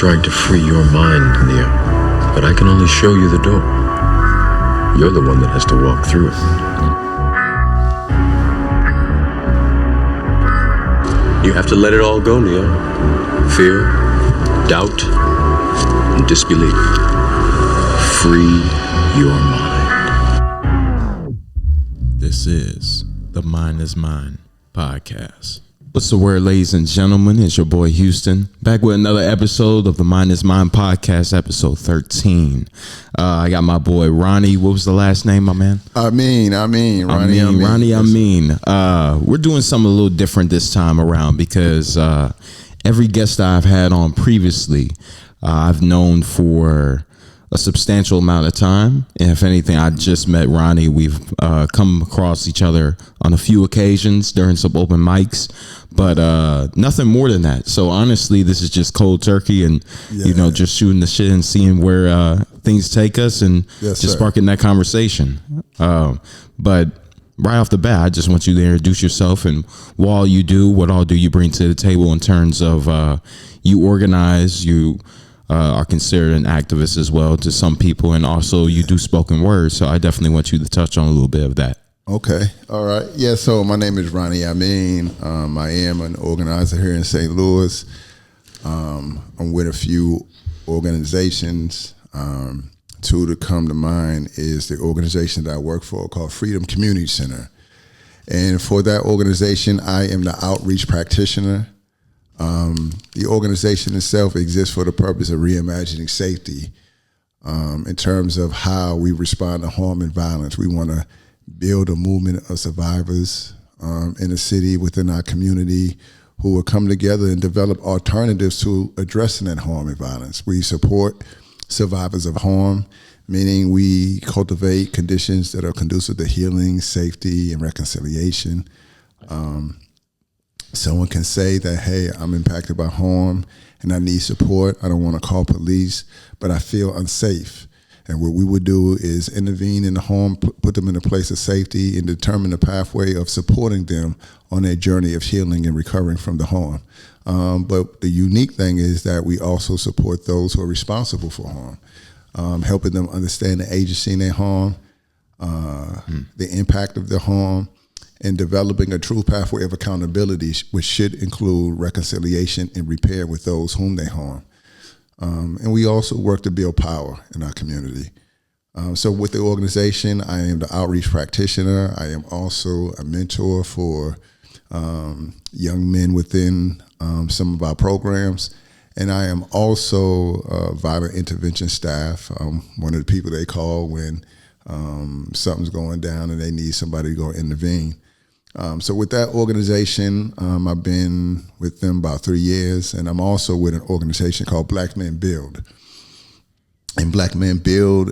tried to free your mind, Nia, but I can only show you the door. You're the one that has to walk through it. You have to let it all go, Nia. Fear, doubt, and disbelief. Free your mind. This is the Mind is Mine podcast. What's the word, ladies and gentlemen? It's your boy Houston, back with another episode of the Mind is Mine podcast, episode 13. I got my boy Ronnie. What was the last name, my man? Amiyn. We're doing something a little different this time around because every guest that I've had on previously, I've known for a substantial amount of time. And if anything, I just met Ronnie. We've come across each other on a few occasions during some open mics, but nothing more than that. So honestly, this is just cold turkey and, just shooting the shit and seeing where things take us and sparking that conversation. But right off the bat, I just want you to introduce yourself and what all you do, what all do you bring to the table in terms of you organize, you are considered an activist as well to some people, and also you do spoken word. So I definitely want you to touch on a little bit of that. Okay. All right. Yeah. So my name is Ronnie Amiyn. I am an organizer here in St. Louis. I'm with a few organizations. Two to come to mind is the organization that I work for called Freedom Community Center. And for that organization, I am the outreach practitioner. The organization itself exists for the purpose of reimagining safety in terms of how we respond to harm and violence. We want to build a movement of survivors in the city, within our community, who will come together and develop alternatives to addressing that harm and violence. We support survivors of harm, meaning we cultivate conditions that are conducive to healing, safety, and reconciliation. Someone can say that, hey, I'm impacted by harm and I need support. I don't want to call police, but I feel unsafe. And what we would do is intervene in the harm, put them in a place of safety, and determine the pathway of supporting them on their journey of healing and recovering from the harm. But the unique thing is that we also support those who are responsible for harm, helping them understand the agency in their harm, the impact of the harm, and developing a true pathway of accountability, which should include reconciliation and repair with those whom they harm. And we also work to build power in our community. So with the organization, I am the outreach practitioner. I am also a mentor for young men within some of our programs. And I am also violent intervention staff. One of the people they call when something's going down and they need somebody to go intervene. So with that organization, I've been with them about 3 years, and I'm also with an organization called Black Men Build. And Black Men Build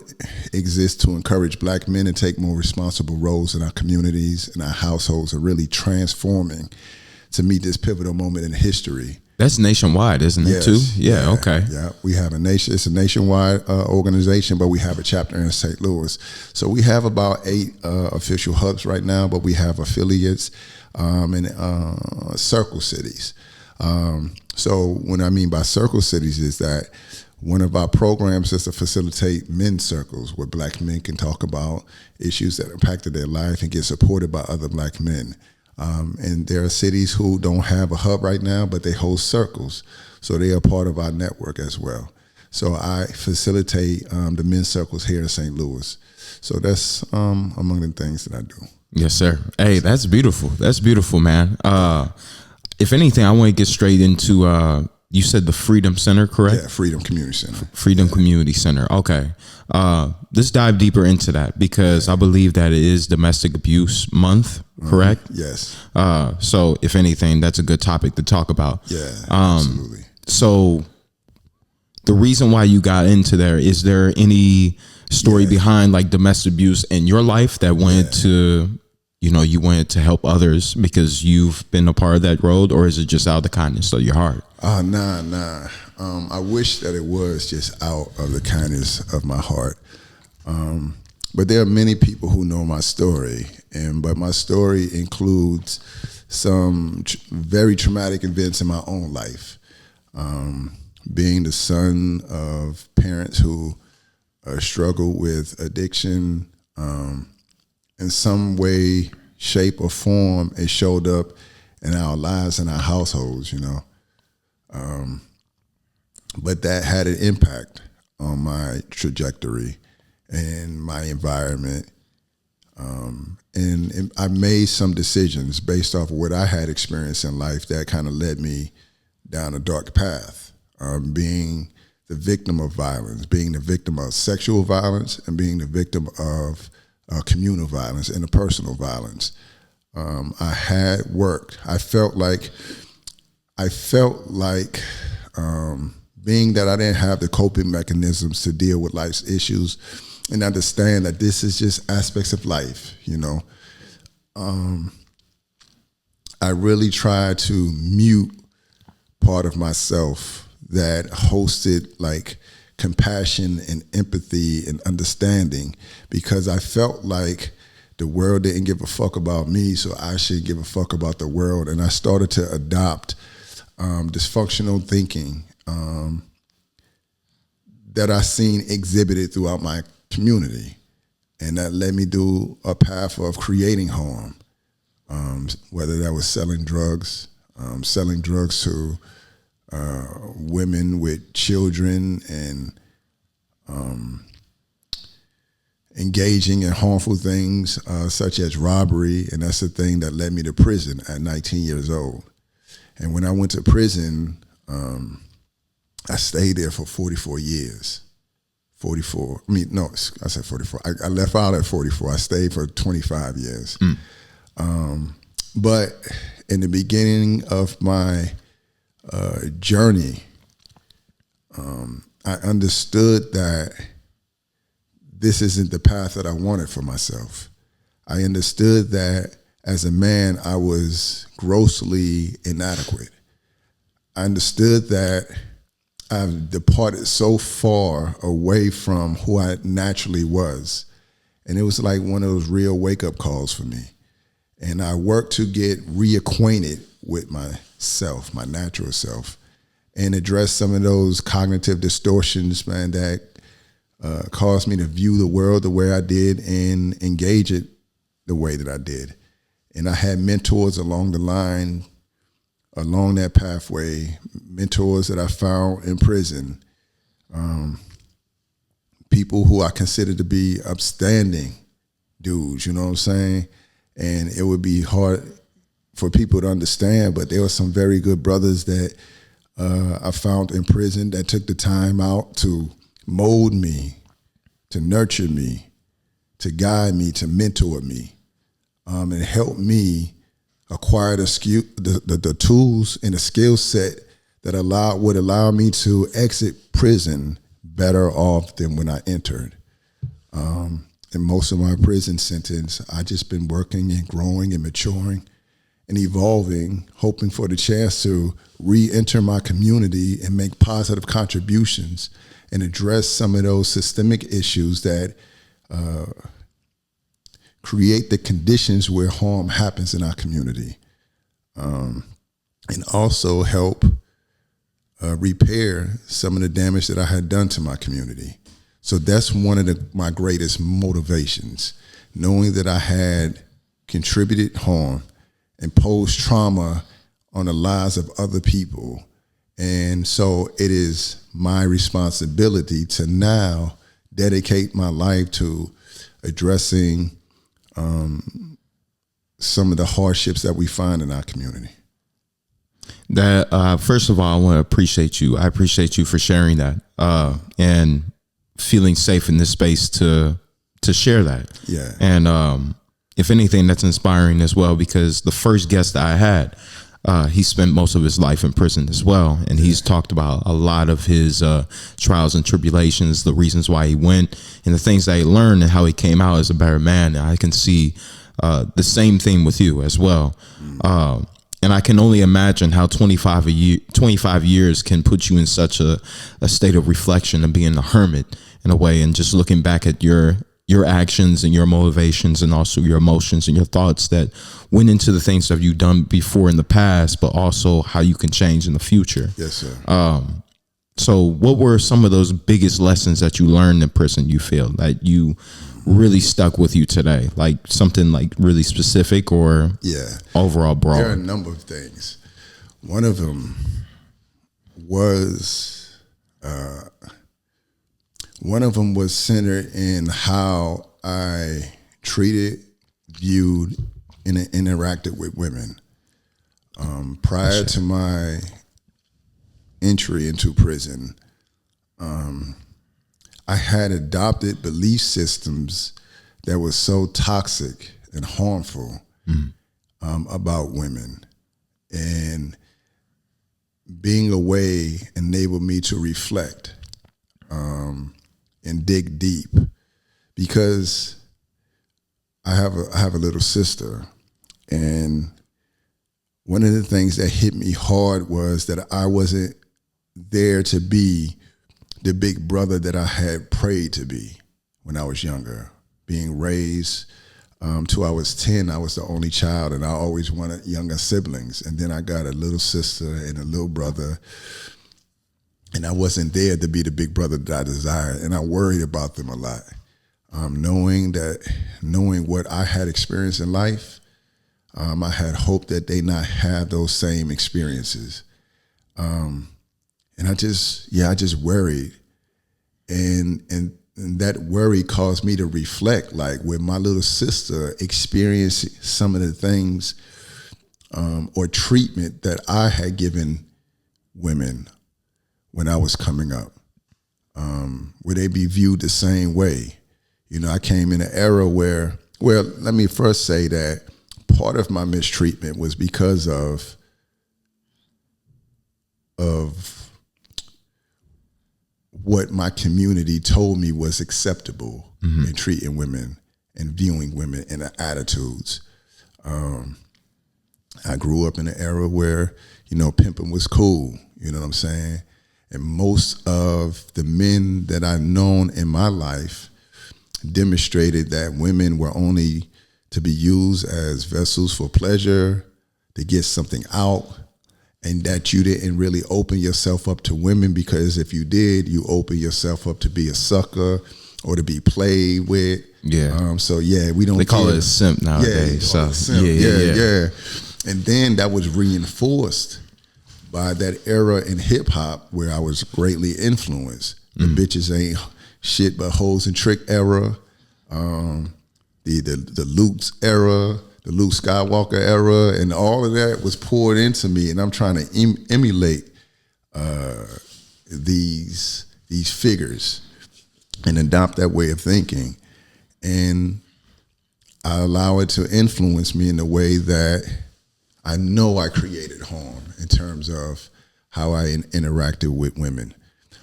exists to encourage Black men to take more responsible roles in our communities and our households, and really transforming to meet this pivotal moment in history. That's nationwide, isn't it, too? Yeah, okay. Yeah, we have it's a nationwide organization, but we have a chapter in St. Louis. So we have about 8 official hubs right now, but we have affiliates in circle cities. So what I mean by circle cities is that one of our programs is to facilitate men's circles where Black men can talk about issues that impacted their life and get supported by other Black men. And there are cities who don't have a hub right now, but they host circles. So they are part of our network as well. So I facilitate the men's circles here in St. Louis. So that's among the things that I do. Yes, sir. Hey, that's beautiful. That's beautiful, man. If anything, I want to get straight into, you said the Freedom Center, correct? Yeah, Freedom Community Center. Freedom Community Center. Okay. Let's dive deeper into that because I believe that it is Domestic Abuse Month, correct? Yes. So if anything, that's a good topic to talk about. Yeah, absolutely. So the reason why you got into there, is there any story behind like domestic abuse in your life that wanted to, you wanted to help others because you've been a part of that road, or is it just out of the kindness of your heart? Nah. I wish that it was just out of the kindness of my heart. But there are many people who know my story, but my story includes some very traumatic events in my own life. being the son of parents who struggle with addiction, in some way, shape, or form, it showed up in our lives and our households, but that had an impact on my trajectory and my environment. And I made some decisions based off of what I had experienced in life that kind of led me down a dark path, being the victim of violence, being the victim of sexual violence, and being the victim of communal violence, interpersonal violence. I had worked. I felt like being that I didn't have the coping mechanisms to deal with life's issues and understand that this is just aspects of life, I really tried to mute part of myself that hosted like compassion and empathy and understanding, because I felt like the world didn't give a fuck about me, so I should give a fuck about the world. And I started to adopt dysfunctional thinking that I seen exhibited throughout my community. And that led me to a path of creating harm, whether that was selling drugs to women with children, and engaging in harmful things such as robbery. And that's the thing that led me to prison at 19 years old. And when I went to prison, I stayed there for 44 years. 44. I said 44. I left out at 44. I stayed for 25 years. But in the beginning of my journey, I understood that this isn't the path that I wanted for myself. I understood that as a man, I was grossly inadequate. I understood that I've departed so far away from who I naturally was. And it was like one of those real wake-up calls for me. And I worked to get reacquainted with myself, my natural self, and address some of those cognitive distortions, man, that caused me to view the world the way I did and engage it the way that I did. And I had mentors along the line, along that pathway, mentors that I found in prison, people who I consider to be upstanding dudes, you know what I'm saying? And it would be hard for people to understand, but there were some very good brothers that I found in prison that took the time out to mold me, to nurture me, to guide me, to mentor me, and help me acquire the tools and the skill set that would allow me to exit prison better off than when I entered. In most of my prison sentence, I just been working and growing and maturing and evolving, hoping for the chance to re-enter my community and make positive contributions and address some of those systemic issues that create the conditions where harm happens in our community, and also help repair some of the damage that I had done to my community. So that's one of my greatest motivations, knowing that I had contributed harm, imposed trauma on the lives of other people. And so it is my responsibility to now dedicate my life to addressing some of the hardships that we find in our community. That first of all, I want to appreciate you. I appreciate you for sharing that and feeling safe in this space to share that. Yeah. And if anything, that's inspiring as well, because the first guest that I had, he spent most of his life in prison as well. And he's talked about a lot of his trials and tribulations, the reasons why he went, and the things that he learned and how he came out as a better man. And I can see the same thing with you as well. And I can only imagine how 25 years can put you in such a state of reflection and being a hermit in a way, and just looking back at your actions and your motivations and also your emotions and your thoughts that went into the things that you've done before in the past, but also how you can change in the future. Yes, sir. So what were some of those biggest lessons that you learned in prison, you feel, that you really stuck with you today? Like something like really specific or overall broad? There are a number of things. One of them was centered in how I treated, viewed, and interacted with women. Prior to my entry into prison, I had adopted belief systems that were so toxic and harmful about women. And being away enabled me to reflect and dig deep, because I have a little sister, and one of the things that hit me hard was that I wasn't there to be the big brother that I had prayed to be when I was younger. Being raised till I was 10, I was the only child, and I always wanted younger siblings. And then I got a little sister and a little brother, and I wasn't there to be the big brother that I desired, and I worried about them a lot. Knowing what I had experienced in life, I had hoped that they not have those same experiences. And I just worried. And that worry caused me to reflect, like when my little sister experienced some of the things or treatment that I had given women when I was coming up. Would they be viewed the same way? You know, I came in an era where, well, let me first say that part of my mistreatment was because of what my community told me was acceptable in treating women and viewing women and their attitudes. I grew up in an era where, you know, pimping was cool, you know what I'm saying? And most of the men that I've known in my life demonstrated that women were only to be used as vessels for pleasure, to get something out, and that you didn't really open yourself up to women, because if you did, you open yourself up to be a sucker or to be played with. Yeah. So yeah, we don't. They call it a simp nowadays. Yeah, simp. Yeah. And then that was reinforced by that era in hip hop where I was greatly influenced. The bitches ain't shit but hoes and trick era, the Luke's era, the Luke Skywalker era, and all of that was poured into me, and I'm trying to emulate these figures and adopt that way of thinking, and I allow it to influence me in a way that I know I created harm in terms of how I interacted with women.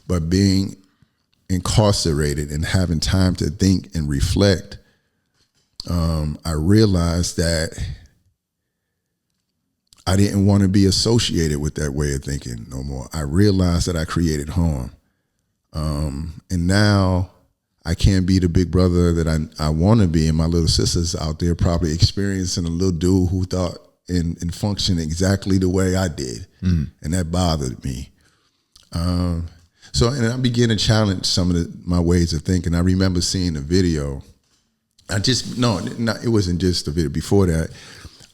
But being incarcerated and having time to think and reflect, I realized that I didn't want to be associated with that way of thinking no more. I realized that I created harm. And now I can't be the big brother that I want to be, and my little sister's out there probably experiencing a little dude who thought and functioned exactly the way I did. And that bothered me. So, and I began to challenge some of my ways of thinking. I remember seeing a video. It wasn't just a video. Before that,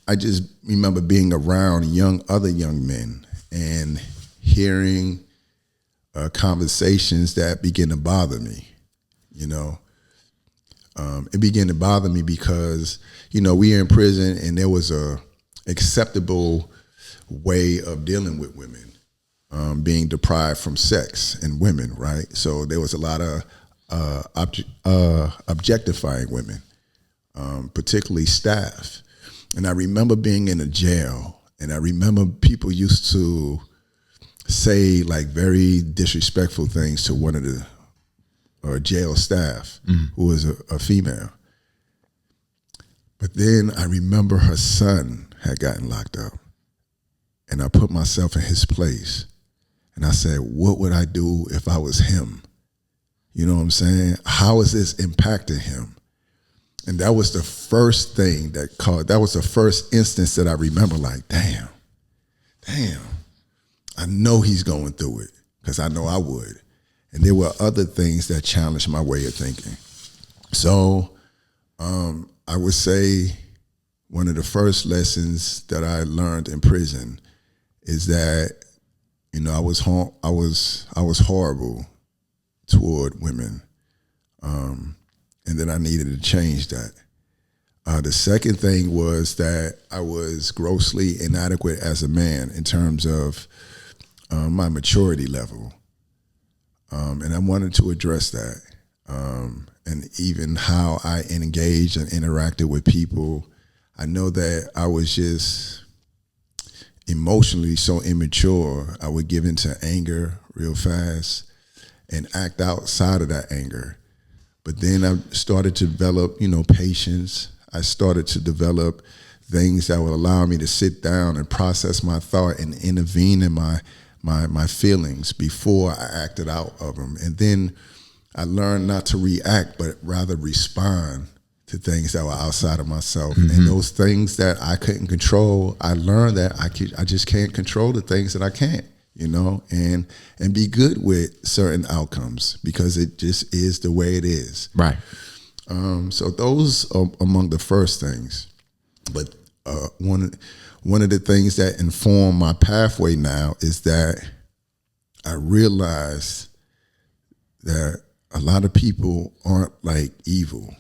I just remember being around other young men and hearing conversations that began to bother me. You know, it began to bother me because, you know, we were in prison and there was a acceptable way of dealing with women, being deprived from sex and women, right? So there was a lot of objectifying women, particularly staff. And I remember being in a jail, and I remember people used to say like very disrespectful things to one of the jail staff who was a female. But then I remember her son had gotten locked up, and I put myself in his place, and I said, what would I do if I was him? You know what I'm saying? How is this impacting him? And that was the first thing that was the first instance that I remember, like, damn, I know he's going through it. because I know I would. And there were other things that challenged my way of thinking. So I would say one of the first lessons that I learned in prison is that, you know, I was horrible toward women, and then I needed to change that. The second thing was that I was grossly inadequate as a man in terms of my maturity level, and I wanted to address that, and even how I engaged and interacted with people. I know that I was just emotionally so immature. I would give into anger real fast and act outside of that anger. But then I started to develop, you know, patience. I started to develop things that would allow me to sit down and process my thought and intervene in my feelings before I acted out of them. And then I learned not to react, but rather respond to things that were outside of myself. Mm-hmm. And those things that I couldn't control, I learned that I just can't control the things that I can't, you know, and be good with certain outcomes because it just is the way it is. Right. So those are among the first things. But one of the things that inform my pathway now is that I realize that a lot of people aren't like evil.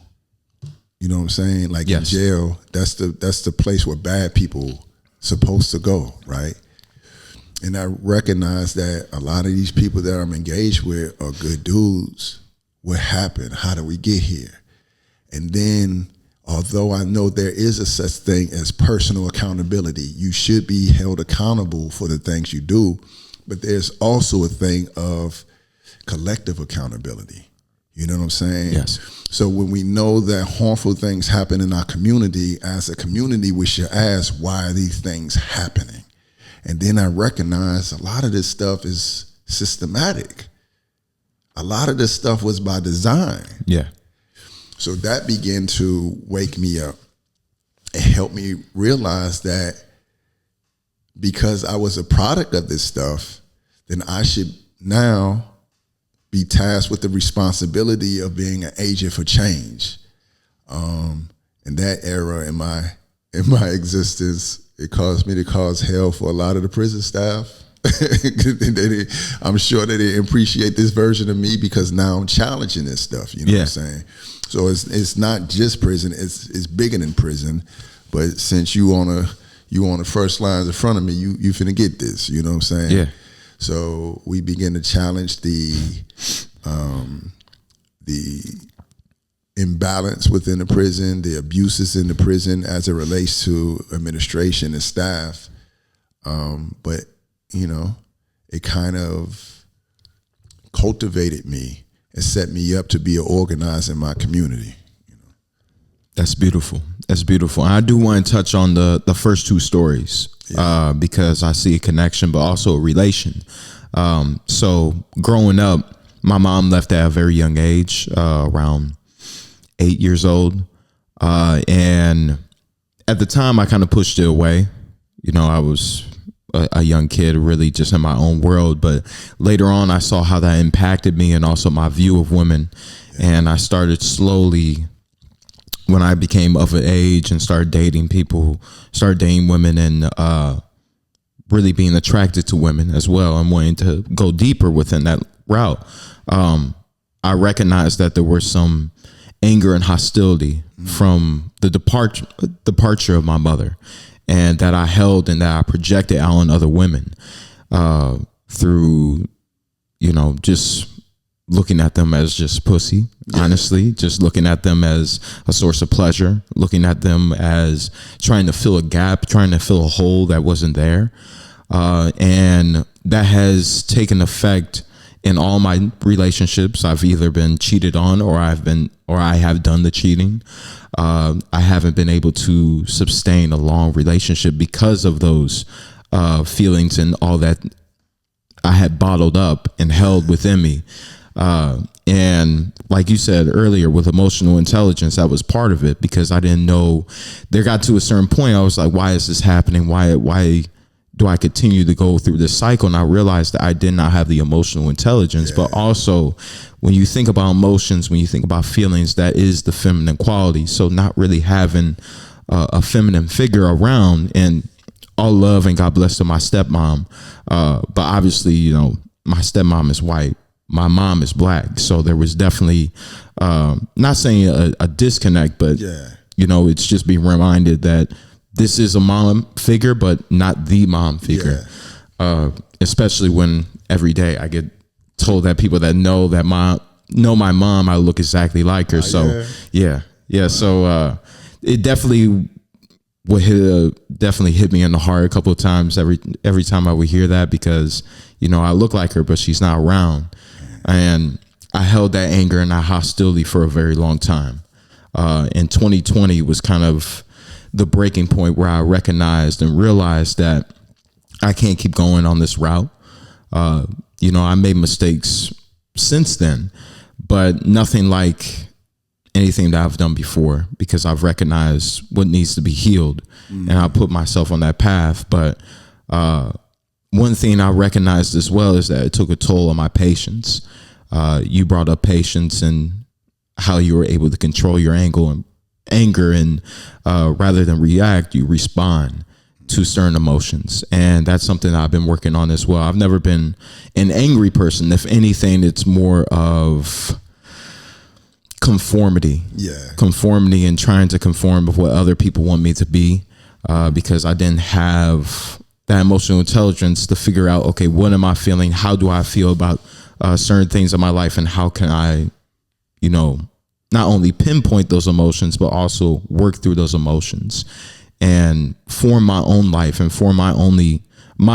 You know what I'm saying? Like in jail, that's the place where bad people supposed to go, right? And I recognize that a lot of these people that I'm engaged with are good dudes. What happened? How did we get here? And then, although I know there is a such thing as personal accountability, you should be held accountable for the things you do, but there's also a thing of collective accountability. You know what I'm saying? Yes. So when we know that harmful things happen in our community, as a community, we should ask, why are these things happening? And then I recognize a lot of this stuff is systematic. A lot of this stuff was by design. Yeah. So that began to wake me up and help me realize that because I was a product of this stuff, then I should now be tasked with the responsibility of being an agent for change. In that era in my existence, it caused me to cause hell for a lot of the prison staff. I'm sure they didn't appreciate this version of me because now I'm challenging this stuff. You know what I'm saying? So it's not just prison; it's bigger than prison. But since you on the first lines in front of me, you finna get this. You know what I'm saying? Yeah. So we begin to challenge the imbalance within the prison, the abuses in the prison as it relates to administration and staff. But you know, it kind of cultivated me and set me up to be an organizer in my community. You know? That's beautiful. That's beautiful. And I do want to touch on the first two stories because I see a connection, but also a relation. So growing up, my mom left at a very young age, around 8 years old. And at the time, I kind of pushed it away. You know, I was a young kid, really just in my own world. But later on, I saw how that impacted me and also my view of women. And I started slowly, when I became of an age and started dating women and really being attracted to women as well and wanting to go deeper within that route. I recognized that there was some anger and hostility from the departure of my mother, and that I held and that I projected out on other women through, you know, just looking at them as just pussy, honestly, just looking at them as a source of pleasure, looking at them as trying to fill a gap, trying to fill a hole that wasn't there. And that has taken effect in all my relationships. I've either been cheated on or I have done the cheating. I haven't been able to sustain a long relationship because of those feelings and all that I had bottled up and held within me. And like you said earlier, with emotional intelligence, that was part of it because I didn't know. There got to a certain point, I was like, why is this happening? Why do I continue to go through this cycle? And I realized that I did not have the emotional intelligence, but also when you think about emotions, when you think about feelings, that is the feminine quality. So not really having a feminine figure around, and all love and God bless to my stepmom. But obviously, you know, my stepmom is white. My mom is black. So there was definitely, not saying a disconnect, but, you know, it's just being reminded that this is a mom figure, but not the mom figure. Especially when every day I get told that people that know my mom, I look exactly like her. So So it definitely definitely hit me in the heart a couple of times every time I would hear that, because, you know, I look like her, but she's not around. And I held that anger and that hostility for a very long time. And 2020 was kind of the breaking point where I recognized and realized that I can't keep going on this route. You know, I made mistakes since then, but nothing like anything that I've done before, because I've recognized what needs to be healed, and I put myself on that path. But one thing I recognized as well is that it took a toll on my patience. You brought up patience and how you were able to control your anger and rather than react, you respond to certain emotions. And that's something I've been working on as well. I've never been an angry person. If anything, it's more of conformity and trying to conform with what other people want me to be, because I didn't have that emotional intelligence to figure out, okay, what am I feeling? How do I feel about certain things in my life? And how can I, you know, not only pinpoint those emotions, but also work through those emotions and form my own life and form my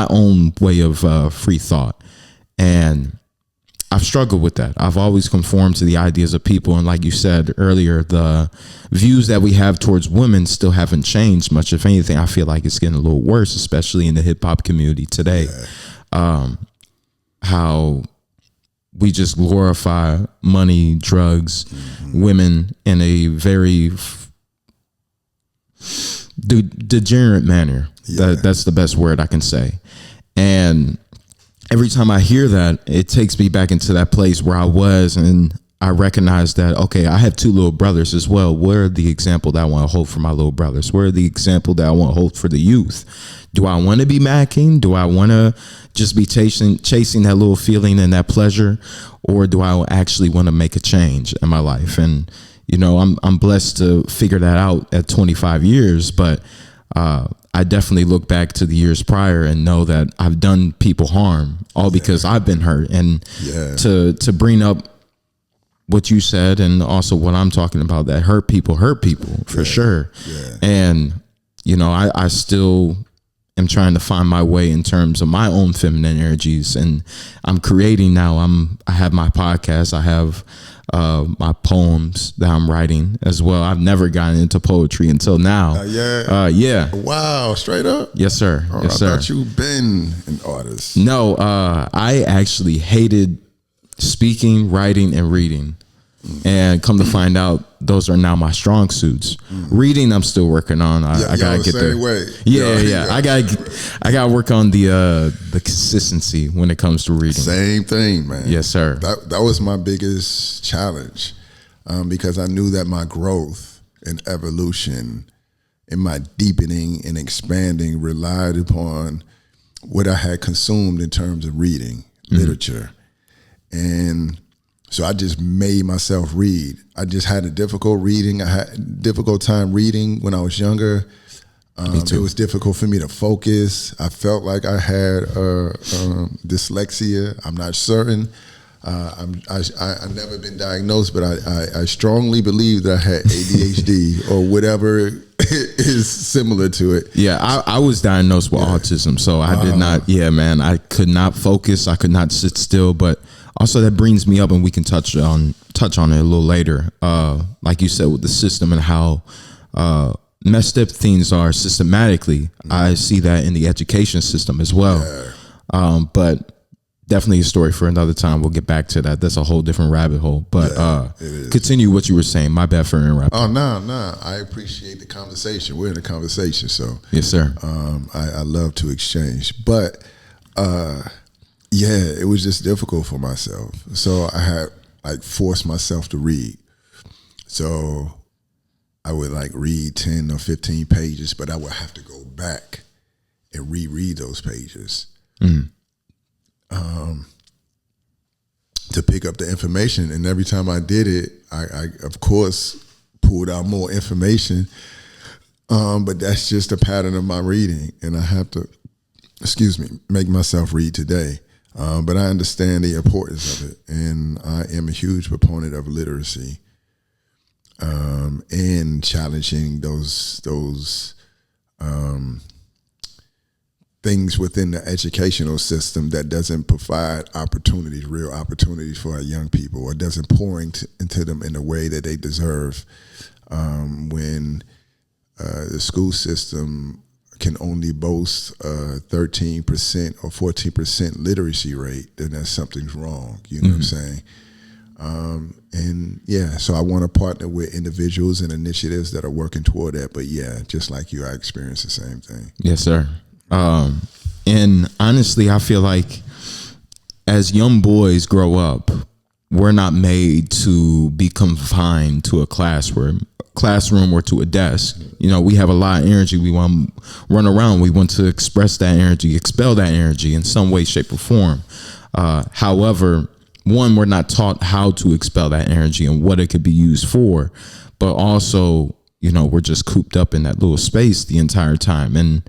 own way of free thought. And I've struggled with that. I've always conformed to the ideas of people. And like you said earlier, the views that we have towards women still haven't changed much. If anything, I feel like it's getting a little worse, especially in the hip hop community today. How we just glorify money, drugs, women in a very degenerate manner. That's the best word I can say. And every time I hear that, it takes me back into that place where I was, and I recognize that, okay, I have two little brothers as well. What are the example that I want to hold for my little brothers? What are the example that I want to hold for the youth? Do I want to be macking? Do I want to just be chasing that little feeling and that pleasure? Or do I actually want to make a change in my life? And, you know, I'm blessed to figure that out at 25 years, but I definitely look back to the years prior and know that I've done people harm, all because I've been hurt. And to bring up what you said and also what I'm talking about, that hurt people for sure. And, you know, I still am trying to find my way in terms of my own feminine energies, and I'm creating now. I have my podcast. I have my poems that I'm writing as well. I've never gotten into poetry until now. Wow, straight up? Yes, sir. I thought you've been an artist. No, I actually hated speaking, writing, and reading. And come to find out, those are now my strong suits. Reading, I'm still working on. I gotta get there. I gotta work on the consistency when it comes to reading. Same thing, man. Yes, sir. That was my biggest challenge, because I knew that my growth and evolution and my deepening and expanding relied upon what I had consumed in terms of reading, literature, and so I just made myself read. I just had a difficult reading. I had a difficult time reading when I was younger. It was difficult for me to focus. I felt like I had dyslexia. I'm not certain. I've never been diagnosed, but I strongly believe that I had ADHD or whatever is similar to it. Yeah, I was diagnosed with autism, so I did not. Yeah, man, I could not focus. I could not sit still, but also that brings me up, and we can touch on it a little later. Like you said, with the system and how messed up things are systematically. I see that in the education system as well. But definitely a story for another time. We'll get back to that. That's a whole different rabbit hole. But continue what you were saying. My bad for interrupting. Oh, no. I appreciate the conversation. We're in a conversation, so yes, sir. I love to exchange. But it was just difficult for myself. So I had forced myself to read. So I would read 10 or 15 pages, but I would have to go back and reread those pages. To pick up the information, and every time I did it, I of course pulled out more information, but that's just a pattern of my reading, and I have to, make myself read today. But I understand the importance of it, and I am a huge proponent of literacy, and challenging those things within the educational system that doesn't provide real opportunities for our young people, or doesn't pour into them in the way that they deserve. When the school system can only boast a 13% or 14% literacy rate, then that's something's wrong. You know what I'm saying? So I want to partner with individuals and initiatives that are working toward that. But just like you, I experienced the same thing. Yes, sir. And honestly, I feel like as young boys grow up, we're not made to be confined to a classroom or to a desk. We have a lot of energy. We want to run around. We want to express that energy, expel that energy in some way, shape, or form. However, one, we're not taught how to expel that energy and what it could be used for, but also, we're just cooped up in that little space the entire time. And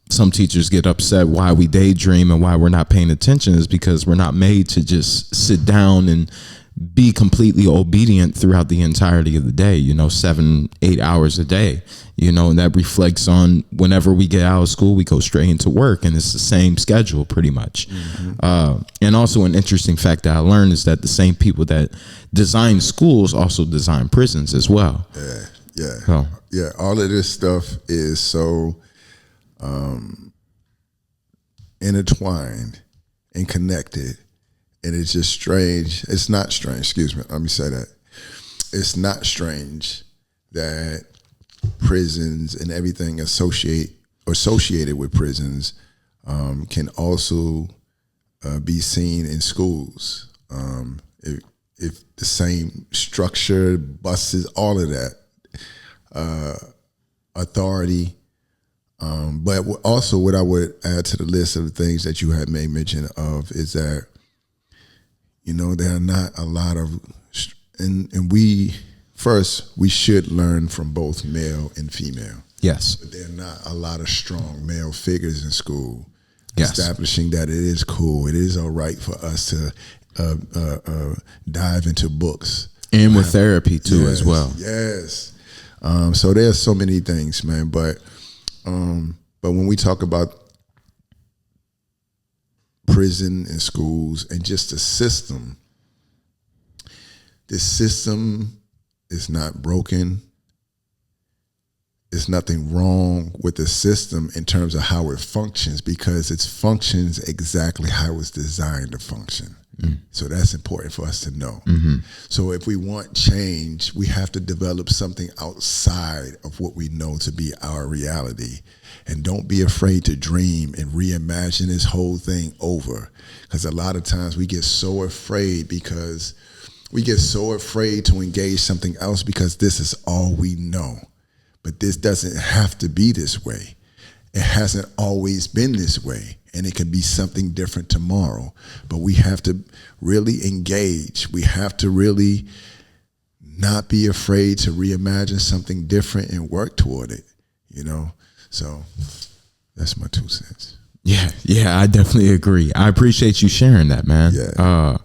some teachers get upset why we daydream and why we're not paying attention is because we're not made to just sit down and be completely obedient throughout the entirety of the day, 7-8 hours a day, and that reflects on whenever we get out of school, we go straight into work, and it's the same schedule pretty much. And also an interesting fact that I learned is that the same people that design schools also design prisons as well. All of this stuff is so intertwined and connected, and it's just strange. It's not strange, let me say that. It's not strange that prisons and everything associated with prisons can also be seen in schools. If the same structure, buses, all of that, authority. But also what I would add to the list of the things that you had made mention of is that, there are not a lot of, and we should learn from both male and female. Yes. But there are not a lot of strong male figures in school. Yes. Establishing that it is cool, it is all right for us to dive into books. And with therapy too, as well. Yes. So there's so many things, man, but when we talk about prison and schools and just the system, this system is not broken. There's nothing wrong with the system in terms of how it functions, because it functions exactly how it's designed to function. So that's important for us to know. So if we want change, we have to develop something outside of what we know to be our reality. And don't be afraid to dream and reimagine this whole thing over. Because a lot of times we get so afraid to engage something else because this is all we know. But this doesn't have to be this way. It hasn't always been this way. And it can be something different tomorrow. But we have to really engage. We have to really not be afraid to reimagine something different and work toward it, So that's my 2 cents. Yeah, I definitely agree. I appreciate you sharing that, man. Yeah.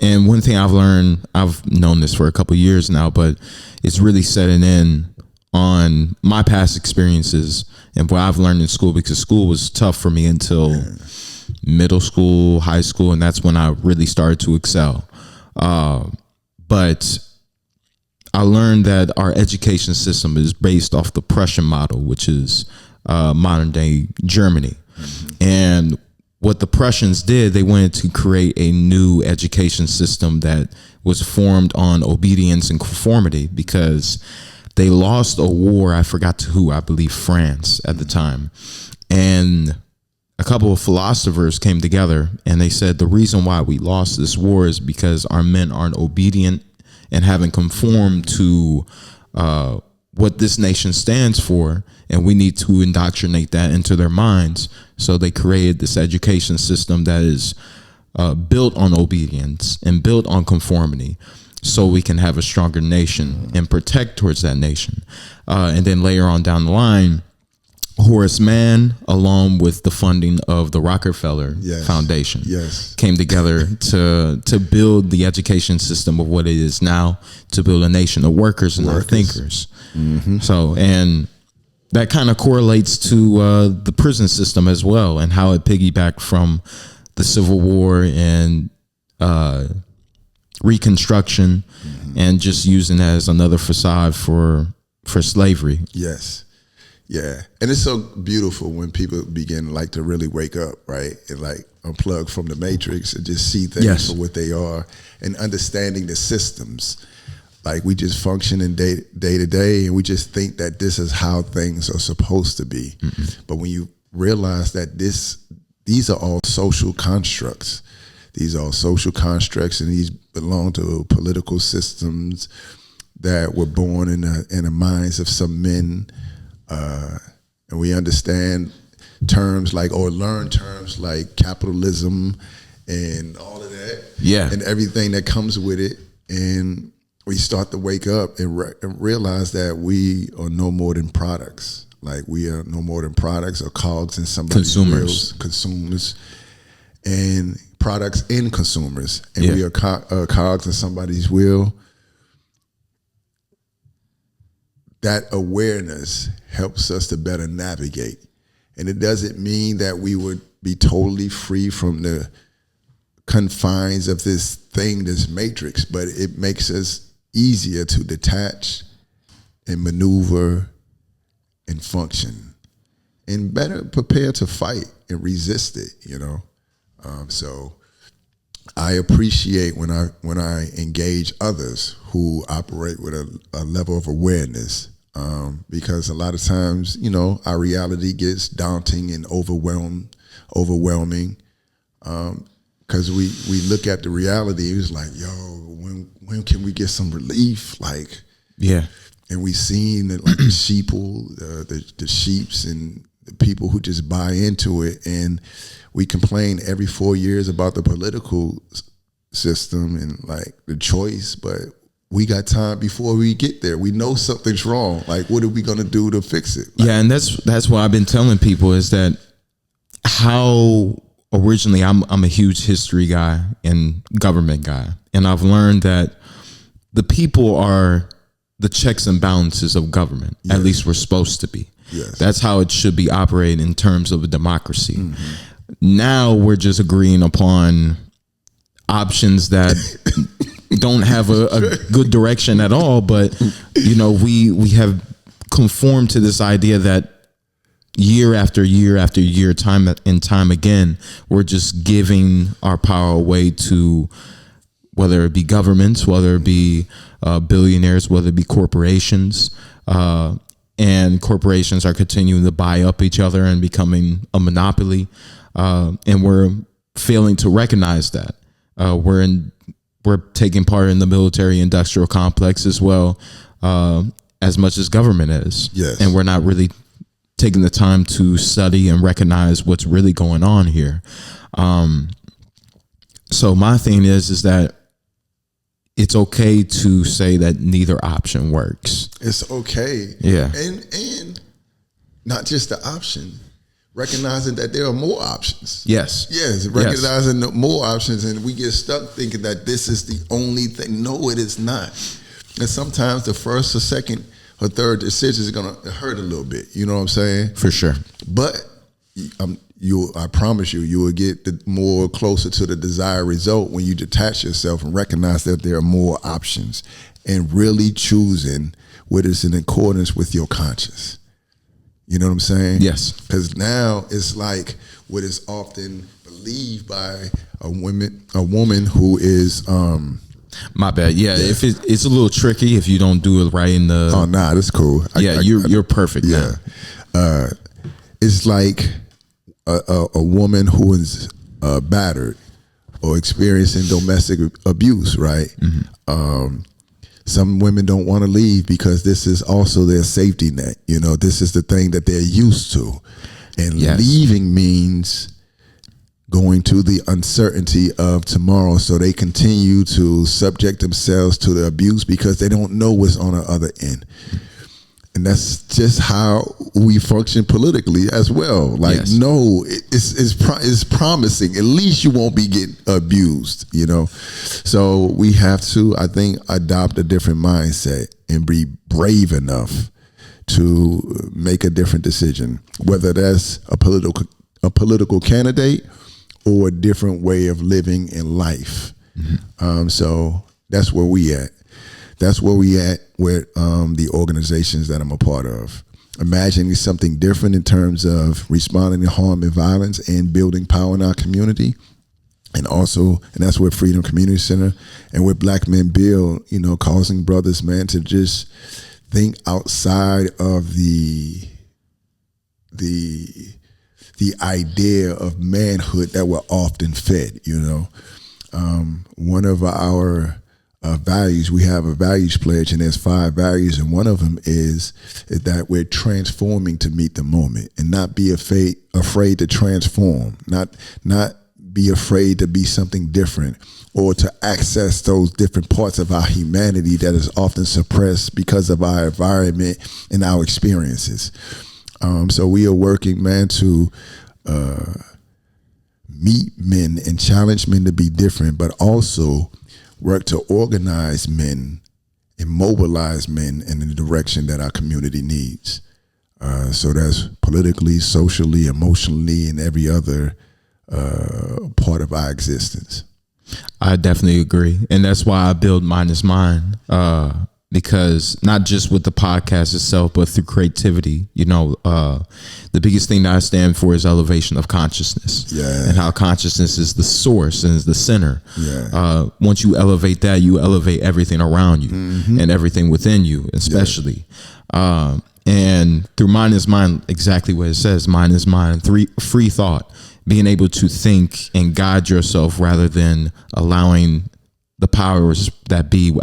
And one thing I've learned, I've known this for a couple of years now, but it's really setting in on my past experiences and what I've learned in school, because school was tough for me until middle school, high school, and that's when I really started to excel. But I learned that our education system is based off the Prussian model, which is modern day Germany. And what the Prussians did, they wanted to create a new education system that was formed on obedience and conformity, because they lost a war. I forgot to who, I believe France at the time. And a couple of philosophers came together and they said the reason why we lost this war is because our men aren't obedient and haven't conformed to what this nation stands for, and we need to indoctrinate that into their minds. So they created this education system that is built on obedience and built on conformity, so we can have a stronger nation and protect towards that nation. And then later on down the line, Horace Mann, along with the funding of the Rockefeller Foundation, came together to build the education system of what it is now, to build a nation of workers and not thinkers. So, and that kind of correlates to the prison system as well, and how it piggybacked from the Civil War and Reconstruction, and just using that as another facade for slavery. Yes. Yeah. And it's so beautiful when people begin like to really wake up, right? And like unplug from the matrix and just see things for what they are, and understanding the systems. Like we just function in day to day, and we just think that this is how things are supposed to be. But when you realize that these are all social constructs. These are all social constructs, and these belong to political systems that were born in the minds of some men. And we understand terms like, or learn terms like capitalism and all of that, and everything that comes with it. And we start to wake up and realize that we are no more than products. Like we are no more than products or cogs in somebody's wheels, consumers, and products in consumers. And we are cogs in somebody's wheel. That awareness helps us to better navigate. And it doesn't mean that we would be totally free from the confines of this thing, this matrix, but it makes us easier to detach and maneuver and function, and better prepare to fight and resist it, you know? So I appreciate when I engage others who operate with a level of awareness, because a lot of times, you know, our reality gets daunting and overwhelming, because we look at the reality. It was like, yo, when can we get some relief? Like, and we seen that, like the sheeple, the sheeps, and the people who just buy into it, and we complain every 4 years about the political system and like the choice, but we got time before we get there. We know something's wrong. Like, what are we gonna do to fix it? Like, and that's what I've been telling people, is that how originally I'm a huge history guy and government guy, and I've learned that the people are the checks and balances of government. At least we're supposed to be. That's how it should be operated in terms of a democracy. Now we're just agreeing upon options that don't have a good direction at all, but you know, we have conformed to this idea that year after year after year, time and time again, we're just giving our power away to, whether it be governments, whether it be billionaires, whether it be corporations, and corporations are continuing to buy up each other and becoming a monopoly, and we're failing to recognize that. We're taking part in the military industrial complex as well, as much as government is. And we're not really taking the time to study and recognize what's really going on here. So my thing is that it's okay to say that neither option works. It's okay. And not just the option, recognizing that there are more options. Recognizing more options, and we get stuck thinking that this is the only thing. No, it is not. And sometimes the first or second or third decision is going to hurt a little bit. You know what I'm saying? For sure. But I promise you will get more closer to the desired result when you detach yourself and recognize that there are more options, and really choosing what is in accordance with your conscience. You know what I'm saying? Yes. Because now it's like what is often leave by a woman who is My bad. Yeah, if it's a little tricky if you don't do it right in the. Oh nah, that's cool. You're perfect. Yeah, now. It's like a woman who is battered or experiencing domestic abuse, right? Mm-hmm. Some women don't want to leave because this is also their safety net. You know, this is the thing that they're used to, and leaving means going to the uncertainty of tomorrow. So they continue to subject themselves to the abuse because they don't know what's on the other end. And that's just how we function politically as well. Like, no, it's promising. At least you won't be getting abused, you know? So we have to, I think, adopt a different mindset and be brave enough to make a different decision, whether that's a political candidate or a different way of living in life. So that's where we at. That's where we at with the organizations that I'm a part of. Imagining something different in terms of responding to harm and violence and building power in our community. And that's where Freedom Community Center and with Black Men Build, you know, causing brothers, man, to just think outside of the idea of manhood that we're often fed, you know. One of our values, we have a values pledge, and there's 5 values, and one of them is that we're transforming to meet the moment and not be afraid to transform, not be afraid to be something different or to access those different parts of our humanity that is often suppressed because of our environment and our experiences. So we are working, man, to meet men and challenge men to be different, but also work to organize men and mobilize men in the direction that our community needs. So that's politically, socially, emotionally, and every other part of our existence. I definitely agree. And that's why I build Mine is Mine. Because not just with the podcast itself, but through creativity, you know, the biggest thing that I stand for is elevation of consciousness, and how consciousness is the source and is the center. Once you elevate that, you elevate everything around you and everything within you, especially. And through Mine is Mine, exactly what it says, Mine is Mine, free thought, being able to think and guide yourself rather than allowing the powers that be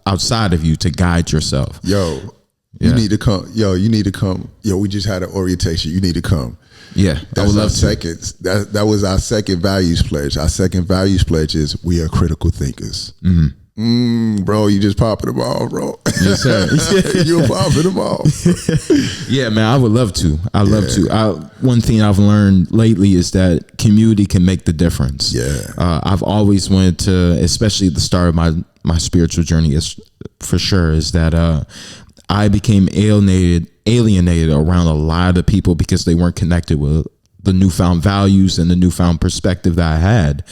outside of you to guide yourself. You need to come. You need to come. We just had an orientation. You need to come. Yeah, that was our second values pledge. Our second values pledge is we are critical thinkers. Bro, you just popping them all, bro. Yes, sir. You're popping them all. Yeah, man, I would love to. One thing I've learned lately is that community can make the difference. I've always wanted to, especially at the start of my spiritual journey, is for sure, is that I became alienated around a lot of people because they weren't connected with the newfound values and the newfound perspective that I had.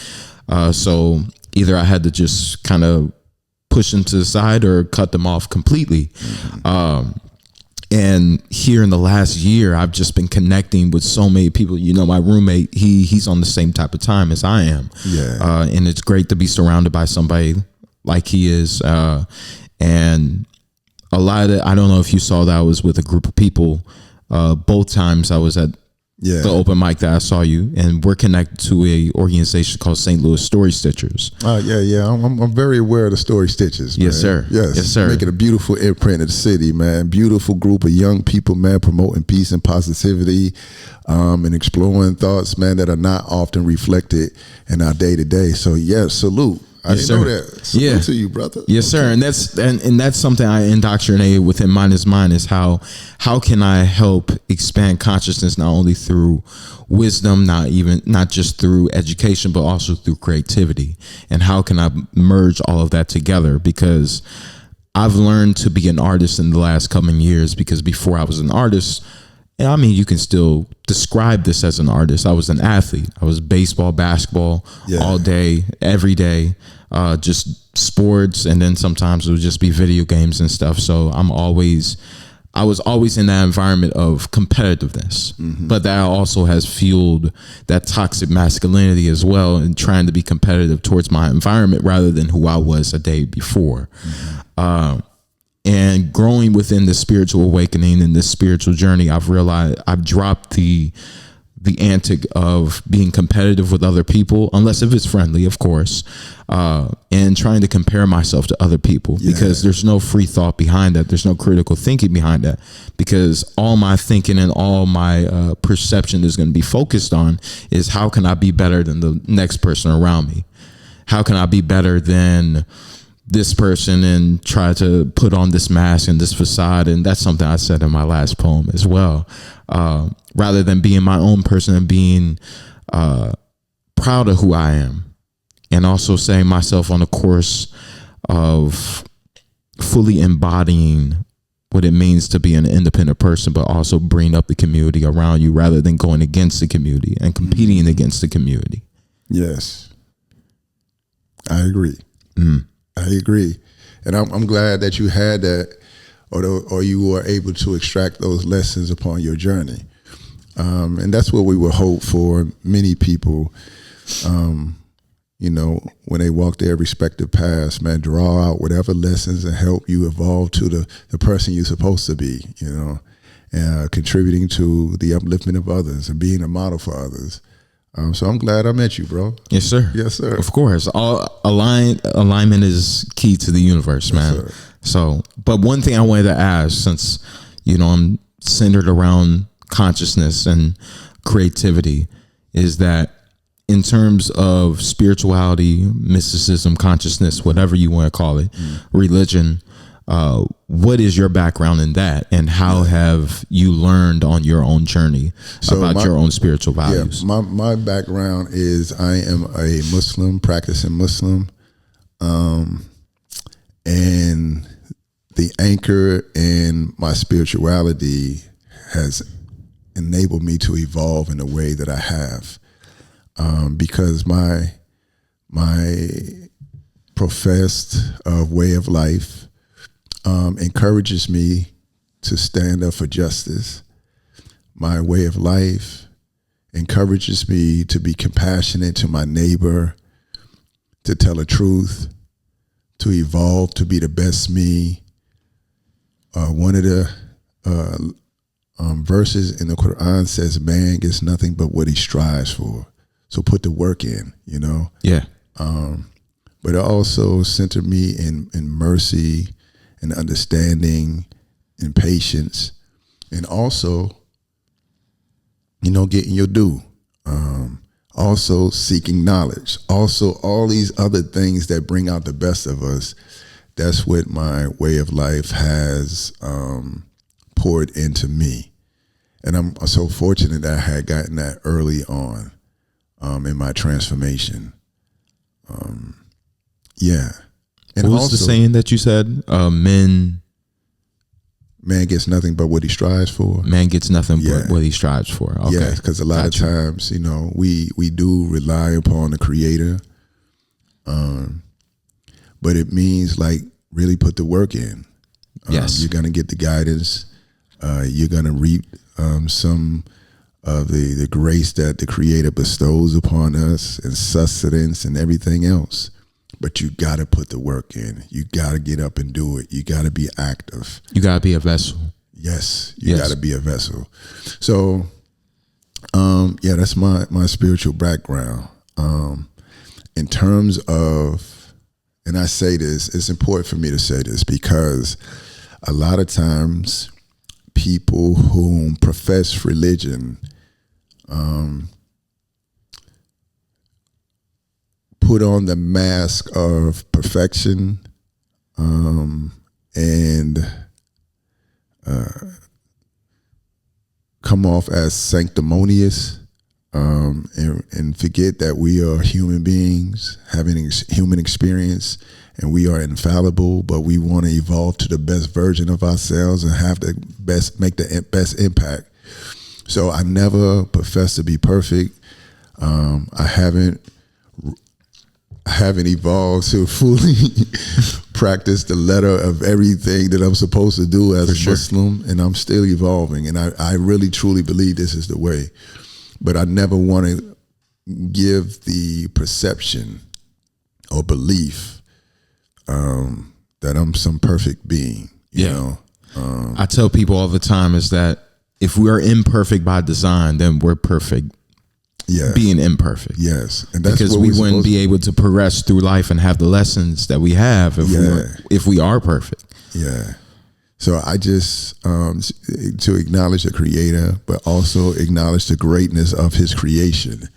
So either I had to just kind of push them to the side or cut them off completely. And here in the last year, I've just been connecting with so many people. You know, my roommate, he's on the same type of time as I am. And it's great to be surrounded by somebody like he is. And a lot of I don't know if you saw that I was with a group of people. Both times I was at the open mic that I saw you, and we're connected to a organization called St. Louis Story Stitchers. I'm very aware of the Story Stitchers. Man. Yes, sir. Yes, sir. Making a beautiful imprint of the city, man. Beautiful group of young people, man, promoting peace and positivity, and exploring thoughts, man, that are not often reflected in our day to day. So, salute. I didn't know that. Salute to you, brother. Yes, sir. And that's something I indoctrinated within Mine is Mine is how can I help expand consciousness not only through wisdom, not just through education, but also through creativity. And how can I merge all of that together? Because I've learned to be an artist in the last coming years, because before I was an artist, and I mean, you can still describe this as an artist. I was an athlete. I was baseball, basketball, all day, every day, just sports. And then sometimes it would just be video games and stuff. So I'm always I was always in that environment of competitiveness, but that also has fueled that toxic masculinity as well, and trying to be competitive towards my environment rather than who I was a day before. And growing within the spiritual awakening and this spiritual journey, I've realized I've dropped the antic of being competitive with other people, unless if it's friendly, of course, and trying to compare myself to other people, because there's no free thought behind that. There's no critical thinking behind that, because all my thinking and all my perception is going to be focused on is how can I be better than the next person around me? How can I be better than this person, and try to put on this mask and this facade? And that's something I said in my last poem as well. Rather than being my own person and being proud of who I am, and also setting myself on a course of fully embodying what it means to be an independent person, but also bring up the community around you rather than going against the community and competing against the community. Yes, I agree. I agree. And I'm glad that you had that, or you were able to extract those lessons upon your journey. And that's what we would hope for many people, when they walk their respective paths, man, draw out whatever lessons and help you evolve to the person you're supposed to be, contributing to the upliftment of others and being a model for others. So I'm glad I met you, bro. Yes, sir. Yes, sir. Of course. Alignment is key to the universe, man. Yes, so, but one thing I wanted to ask, since, I'm centered around consciousness and creativity, is that in terms of spirituality, mysticism, consciousness, whatever you want to call it, religion, what is your background in that, and how have you learned on your own journey about your own spiritual values? Yeah, my background is I am a Muslim, practicing Muslim, and the anchor in my spirituality has enabled me to evolve in the way that I have, because my professed way of life encourages me to stand up for justice. My way of life encourages me to be compassionate to my neighbor, to tell the truth, to evolve, to be the best me. One of the verses in the Quran says, man gets nothing but what he strives for. So put the work in, Yeah. But it also centered me in mercy and understanding and patience, and also, getting your due. Also seeking knowledge. Also all these other things that bring out the best of us. That's what my way of life has poured into me. And I'm so fortunate that I had gotten that early on in my transformation. Yeah. And what was the saying that you said? Man gets nothing but what he strives for. Man gets nothing but what he strives for. Okay. Yeah, because a lot of times, we do rely upon the Creator, but it means really put the work in. Yes, you're gonna get the guidance. You're gonna reap some of the grace that the Creator bestows upon us, and sustenance and everything else. But you got to put the work in. You got to get up and do it. You got to be active. You got to be a vessel. Yes, you got to be a vessel. So, that's my spiritual background. In terms of, and I say this, it's important for me to say this, because a lot of times people who profess religion put on the mask of perfection, and come off as sanctimonious, and forget that we are human beings having human experience, and we are infallible, but we want to evolve to the best version of ourselves and make the best impact. So I never profess to be perfect. I haven't evolved to fully practice the letter of everything that I'm supposed to do as a Muslim, and I'm still evolving. And I really, truly believe this is the way. But I never want to give the perception or belief that I'm some perfect being, you know. I tell people all the time is that if we are imperfect by design, then we're perfect. Yeah, being imperfect. Yes, and that's because we wouldn't be able to progress through life and have the lessons that we have if we are perfect. Yeah. So I just to acknowledge the Creator, but also acknowledge the greatness of His creation,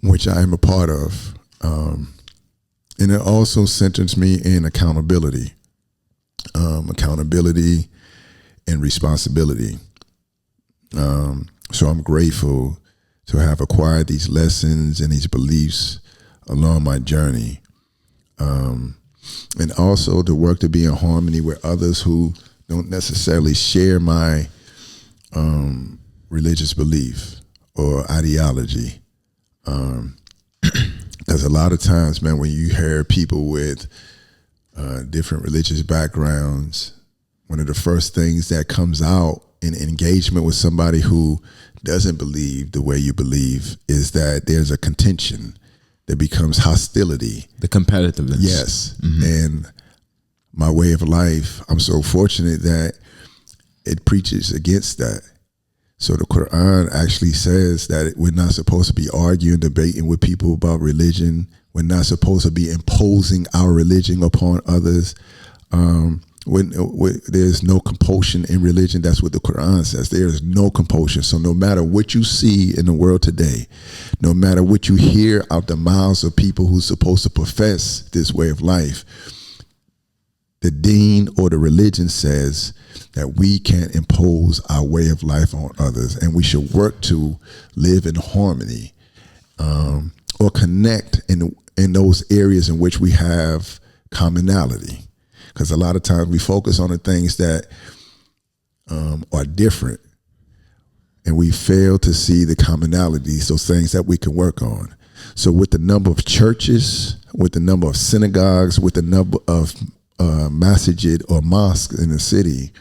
which I am a part of, and it also centers me in accountability, accountability and responsibility. So I'm grateful to have acquired these lessons and these beliefs along my journey. And also to work to be in harmony with others who don't necessarily share my religious belief or ideology. Because a lot of times, man, when you hear people with different religious backgrounds, one of the first things that comes out in engagement with somebody who doesn't believe the way you believe is that there's a contention that becomes hostility. The competitiveness. Yes. Mm-hmm. And my way of life, I'm so fortunate that it preaches against that. So the Quran actually says that we're not supposed to be arguing, debating with people about religion. We're not supposed to be imposing our religion upon others. When there's no compulsion in religion, that's what the Quran says. There is no compulsion. So no matter what you see in the world today, no matter what you hear out the mouths of people who's supposed to profess this way of life, the deen or the religion says that we can't impose our way of life on others, and we should work to live in harmony or connect in those areas in which we have commonality. Because a lot of times we focus on the things that are different, and we fail to see the commonalities, those things that we can work on. So with the number of churches, with the number of synagogues, with the number of masajid or mosques in the city,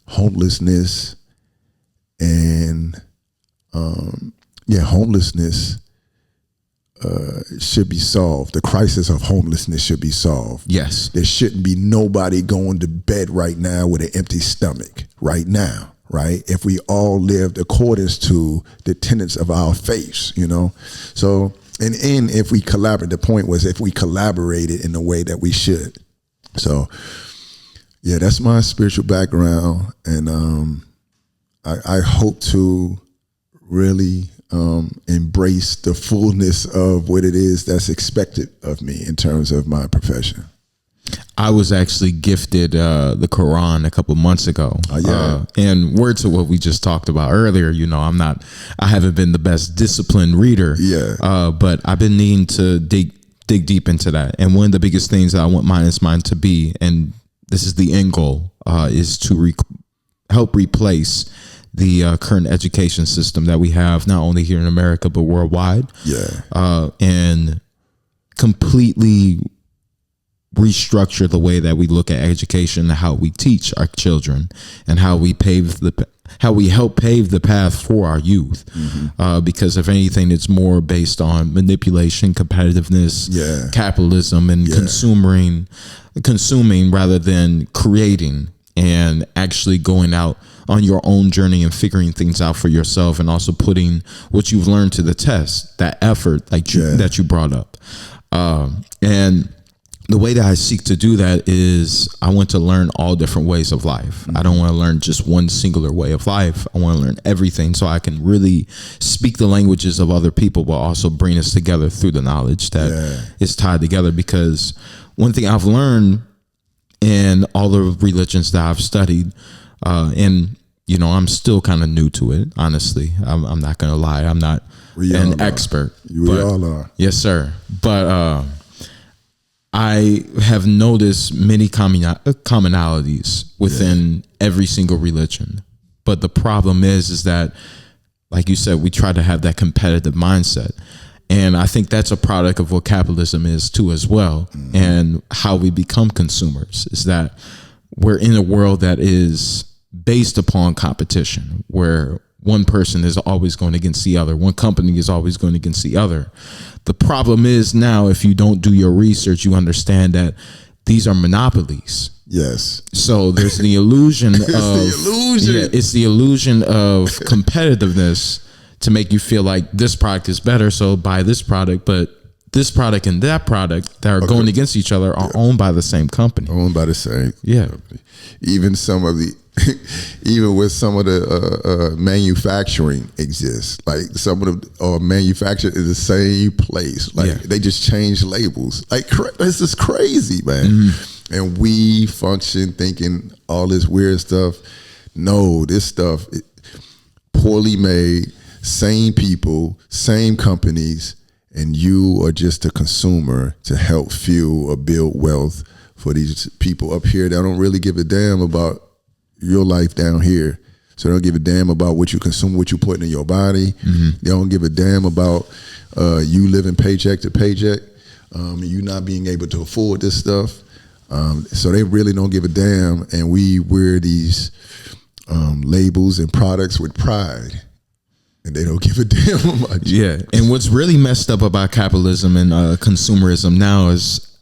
homelessness and homelessness should be solved. The crisis of homelessness should be solved. Yes. There shouldn't be nobody going to bed right now with an empty stomach right now, right? If we all lived accordance to the tenets of our faiths, you know? So, and if we collaborate, the point was if we collaborated in the way that we should. So, yeah, that's my spiritual background. And I hope to really embrace the fullness of what it is that's expected of me in terms of my profession. I was actually gifted the Quran a couple months ago. And word to what we just talked about earlier, you know, I haven't been the best disciplined reader. Yeah. But I've been needing to dig deep into that. And one of the biggest things that I want mine to be, and this is the end goal, is to help replace the current education system that we have, not only here in America, but worldwide. Yeah. And completely restructure the way that we look at education, how we teach our children, and how we help pave the path for our youth. Mm-hmm. Because if anything, it's more based on manipulation, competitiveness, capitalism, and consuming rather than creating and actually going out on your own journey and figuring things out for yourself, and also putting what you've learned to the test, that effort that you brought up. And the way that I seek to do that is I want to learn all different ways of life. Mm-hmm. I don't want to learn just one singular way of life. I want to learn everything so I can really speak the languages of other people, but also bring us together through the knowledge that is tied together. Because one thing I've learned in all the religions that I've studied, and you know, I'm still kind of new to it, honestly. I'm not going to lie. I'm not an expert. We all are. Yes, sir. But I have noticed many commonalities within every single religion. But the problem is that, like you said, we try to have that competitive mindset. And I think that's a product of what capitalism is too as well. And how we become consumers is that we're in a world that is based upon competition, where one person is always going against the other. One company is always going against the other. The problem is now, if you don't do your research, you understand that these are monopolies. Yes. So there's the illusion it's the illusion of competitiveness to make you feel like this product is better, so buy this product. But this product and that product that are going against each other are owned by the same company. Owned by the same company. Even some of the, even with some of the manufacturing exists. Like some of the are manufactured in the same place. Like they just change labels. Like this is crazy, man. And we function thinking all this weird stuff. No, this stuff poorly made. Same people, same companies, and you are just a consumer to help fuel or build wealth for these people up here that don't really give a damn about your life down here. So they don't give a damn about what you consume, what you put in your body. They don't give a damn about you living paycheck to paycheck, you not being able to afford this stuff. So they really don't give a damn, and we wear these labels and products with pride. And they don't give a damn about you. Yeah. And what's really messed up about capitalism and consumerism now is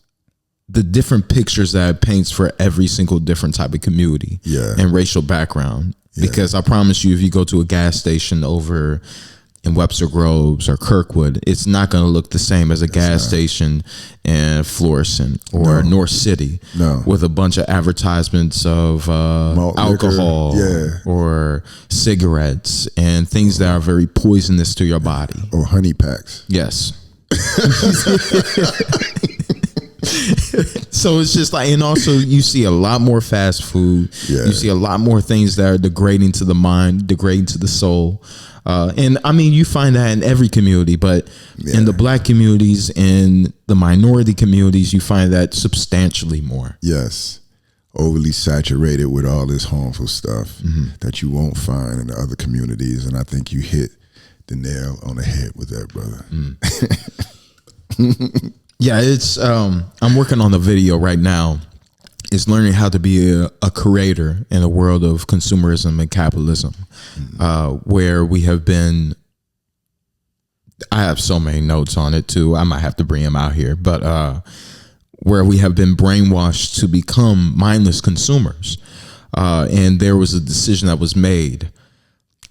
the different pictures that it paints for every single different type of community and racial background. Because I promise you, if you go to a gas station over in Webster Groves or Kirkwood, it's not going to look the same as a gas station in Florissant or North City with a bunch of advertisements of alcohol or cigarettes and things that are very poisonous to your body. Or honey packs. Yes. So it's just like, and also you see a lot more fast food. You see a lot more things that are degrading to the mind, degrading to the soul. And I mean, you find that in every community, but in the black communities, in the minority communities, you find that substantially more. Yes. Overly saturated with all this harmful stuff that you won't find in the other communities. And I think you hit the nail on the head with that, brother. Yeah, it's, I'm working on a video right now. It's learning how to be a curator in a world of consumerism and capitalism, where we have been, I have so many notes on it too. I might have to bring them out here, but where we have been brainwashed to become mindless consumers. And there was a decision that was made,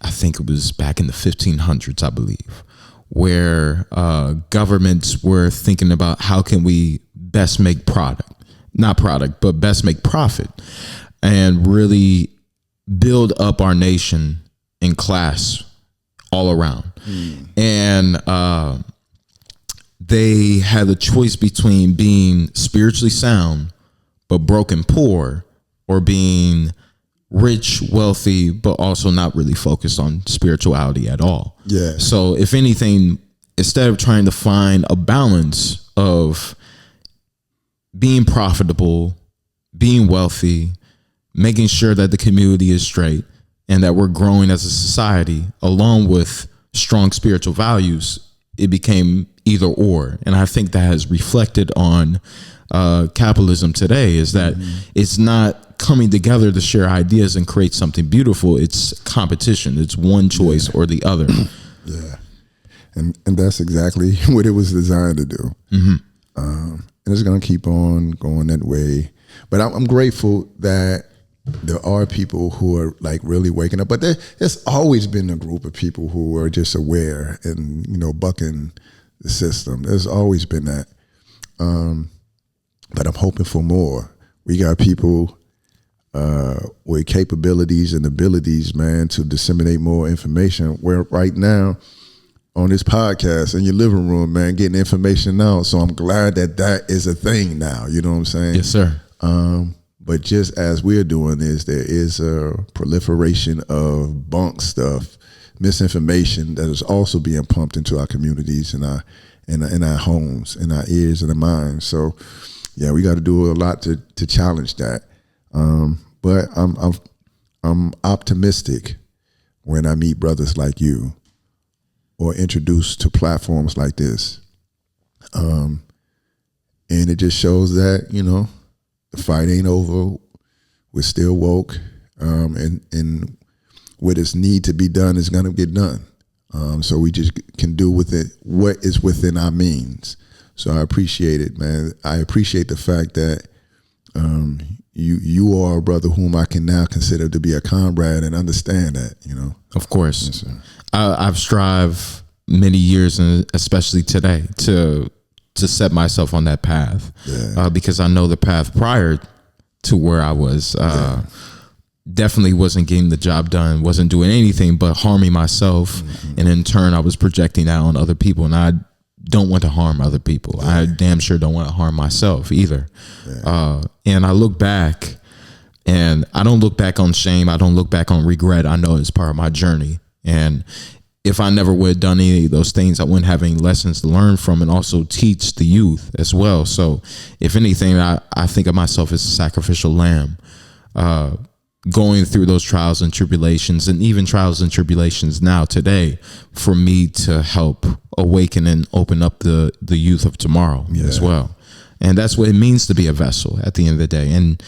I think it was back in the 1500s, I believe, where governments were thinking about how can we best make but best make profit and really build up our nation in class all around. And they had a choice between being spiritually sound but broken poor, or being rich, wealthy, but also not really focused on spirituality at all. So if anything, instead of trying to find a balance of being profitable, being wealthy, making sure that the community is straight and that we're growing as a society along with strong spiritual values, it became either or. And I think that has reflected on capitalism today, is that it's not coming together to share ideas and create something beautiful. It's competition. It's one choice or the other. And that's exactly what it was designed to do. And it's going to keep on going that way. But I'm grateful that there are people who are like really waking up. But there's always been a group of people who are just aware and, bucking the system. There's always been that. But I'm hoping for more. We got people with capabilities and abilities, man, to disseminate more information. Where right now, on this podcast in your living room, man, getting information out. So I'm glad that is a thing now. You know what I'm saying? Yes, sir. But just as we're doing this, there is a proliferation of bunk stuff, misinformation that is also being pumped into our communities and in our homes, in our ears and our minds. So yeah, we got to do a lot to challenge that. But I'm optimistic when I meet brothers like you, or introduced to platforms like this. And it just shows that, the fight ain't over. We're still woke. And what is need to be done is going to get done. So we just can do with it what is within our means. So I appreciate it, man. I appreciate the fact that you are a brother whom I can now consider to be a comrade and understand that, Of course. Yes, sir. I've strived many years, and especially today, to set myself on that path, because I know the path prior to where I was definitely wasn't getting the job done, wasn't doing anything but harming myself, and in turn I was projecting that on other people, and I don't want to harm other people. I damn sure don't want to harm myself either. And I look back, and I don't look back on shame. I don't look back on regret. I know it's part of my journey. And if I never would have done any of those things, I wouldn't have any lessons to learn from and also teach the youth as well. So if anything, I think of myself as a sacrificial lamb, going through those trials and tribulations, and even trials and tribulations now today, for me to help awaken and open up the youth of tomorrow as well. And that's what it means to be a vessel at the end of the day. And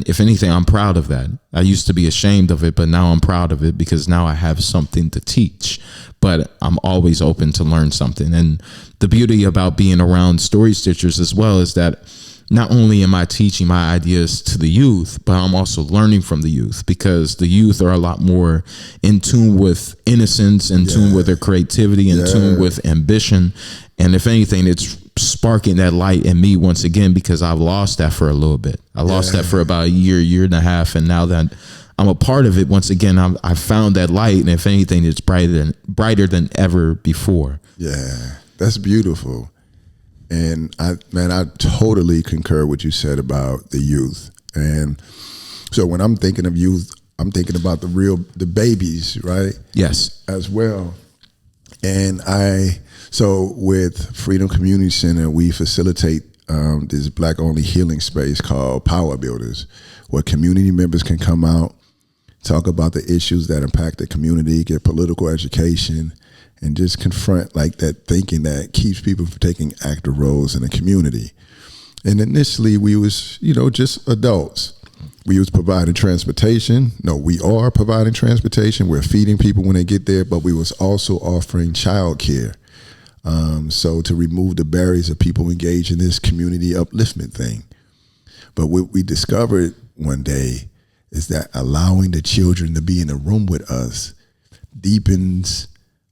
if anything, I'm proud of that. I used to be ashamed of it, but now I'm proud of it because now I have something to teach. But I'm always open to learn something. And the beauty about being around story stitchers as well is that not only am I teaching my ideas to the youth, but I'm also learning from the youth, because the youth are a lot more in tune with innocence, in tune with their creativity, in tune with ambition. And if anything, it's sparking that light in me once again, because I've lost that for a little bit. I lost that for about a year and a half. And now that I'm a part of it, once again, I found that light. And if anything, it's brighter than ever before. Yeah, that's beautiful. And I totally concur what you said about the youth. And so when I'm thinking of youth, I'm thinking about the babies, right? Yes. As well. And so with Freedom Community Center, we facilitate this Black-only healing space called Power Builders, where community members can come out, talk about the issues that impact the community, get political education, and just confront like that thinking that keeps people from taking active roles in the community. And initially we was, just adults. We was providing transportation. No, we are providing transportation. We're feeding people when they get there, but we was also offering childcare. So to remove the barriers of people engaged in this community upliftment thing. But what we discovered one day is that allowing the children to be in a room with us deepens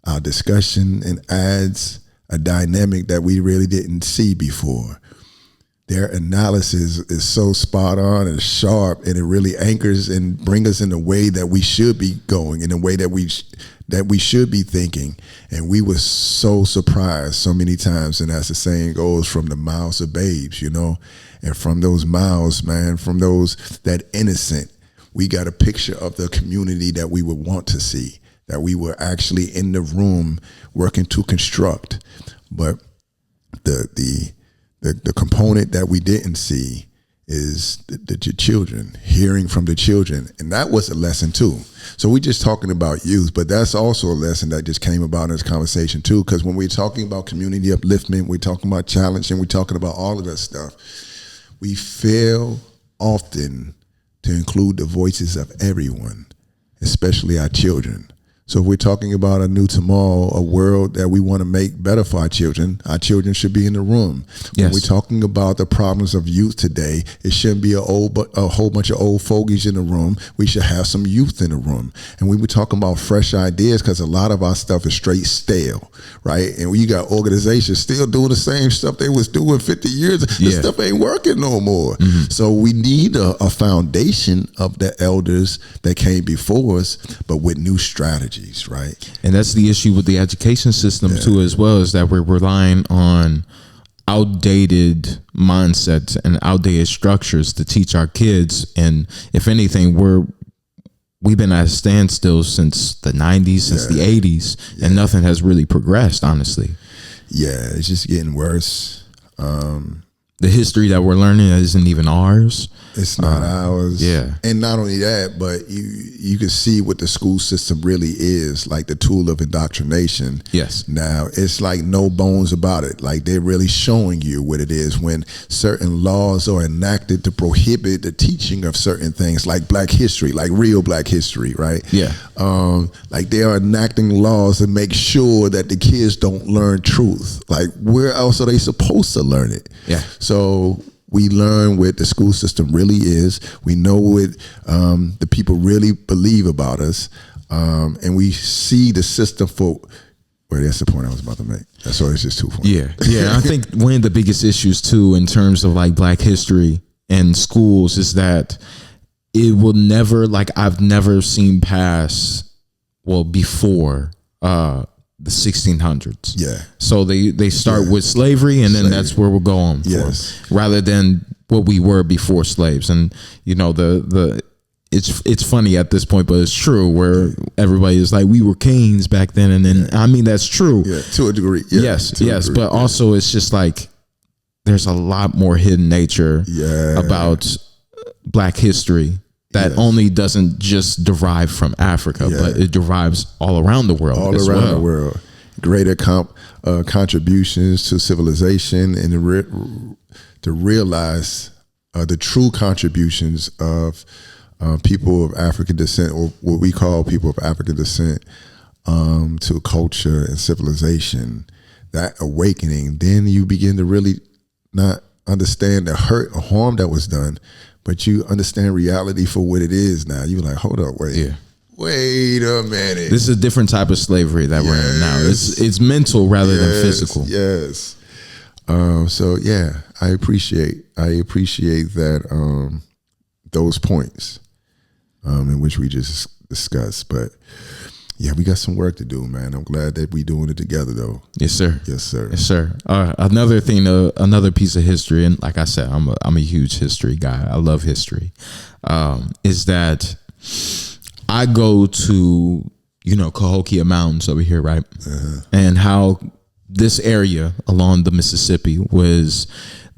our discussion and adds a dynamic that we really didn't see before. Their analysis is so spot on and sharp, and it really anchors and brings us in the way that we should be going, in the way that we should be thinking. And we were so surprised so many times, and as the saying goes, from the mouths of babes, and from those mouths, man, from those that innocent, we got a picture of the community that we would want to see, that we were actually in the room working to construct. But the component that we didn't see is the children, hearing from the children. And that was a lesson too. So we're just talking about youth, but that's also a lesson that just came about in this conversation too. Because when we're talking about community upliftment, we're talking about challenge, and we're talking about all of that stuff, we fail often to include the voices of everyone, especially our children. So if we're talking about a new tomorrow, a world that we want to make better for our children should be in the room. Yes. When we're talking about the problems of youth today, it shouldn't be a whole bunch of old fogies in the room. We should have some youth in the room. And when we're talking about fresh ideas, because a lot of our stuff is straight stale, right? And when you got organizations still doing the same stuff they was doing 50 years, this stuff ain't working no more. Mm-hmm. So we need a foundation of the elders that came before us, but with new strategies. Right. And that's the issue with the education system too, as well, is that we're relying on outdated mindsets and outdated structures to teach our kids. And if anything, we've been at a standstill since the 90s, since the 80s, and nothing has really progressed, honestly. Yeah, it's just getting worse. the history that we're learning isn't even ours. It's not ours. Yeah. And not only that, but you can see what the school system really is, like the tool of indoctrination. Yes. Now, it's like no bones about it. Like they're really showing you what it is when certain laws are enacted to prohibit the teaching of certain things, like Black history, like real Black history, right? Yeah. Like they are enacting laws to make sure that the kids don't learn truth. Like where else are they supposed to learn it? Yeah. So we learn what the school system really is. We know what the people really believe about us, and we see the system for. Well, that's the point I was about to make. That's all. It's just too funny. Yeah. I think one of the biggest issues too, in terms of like Black history in schools, is that it will never, like I've never seen past, well, before the 1600s. Yeah. So they start with slavery, and then that's where we're going for, Yes. rather than what we were before slaves. And you know, it's funny at this point, but it's true, where everybody is like, we were kings back then, and then I mean that's true. Yeah, to a degree. Yeah, yes, to a degree. but also it's just like there's a lot more hidden nature about Black history that only doesn't just derive from Africa, but it derives all around the world. All around the world. Greater contributions to civilization, and to realize the true contributions of people of African descent, or what we call people of African descent, to culture and civilization. That awakening, then you begin to really not understand the hurt or harm that was done, but you understand reality for what it is now. You're like, hold up, wait a minute. This is a different type of slavery that we're in now. It's mental rather than physical. Yes. So yeah, I appreciate that those points in which we just discussed. But yeah, we got some work to do, man. I'm glad that we doing it together, though. Yes, sir. Yes, sir. Yes, sir. Another thing, another piece of history, and like I said, I'm a huge history guy. I love history. Is that I go to, Cahokia Mountains over here, right? And how this area along the Mississippi was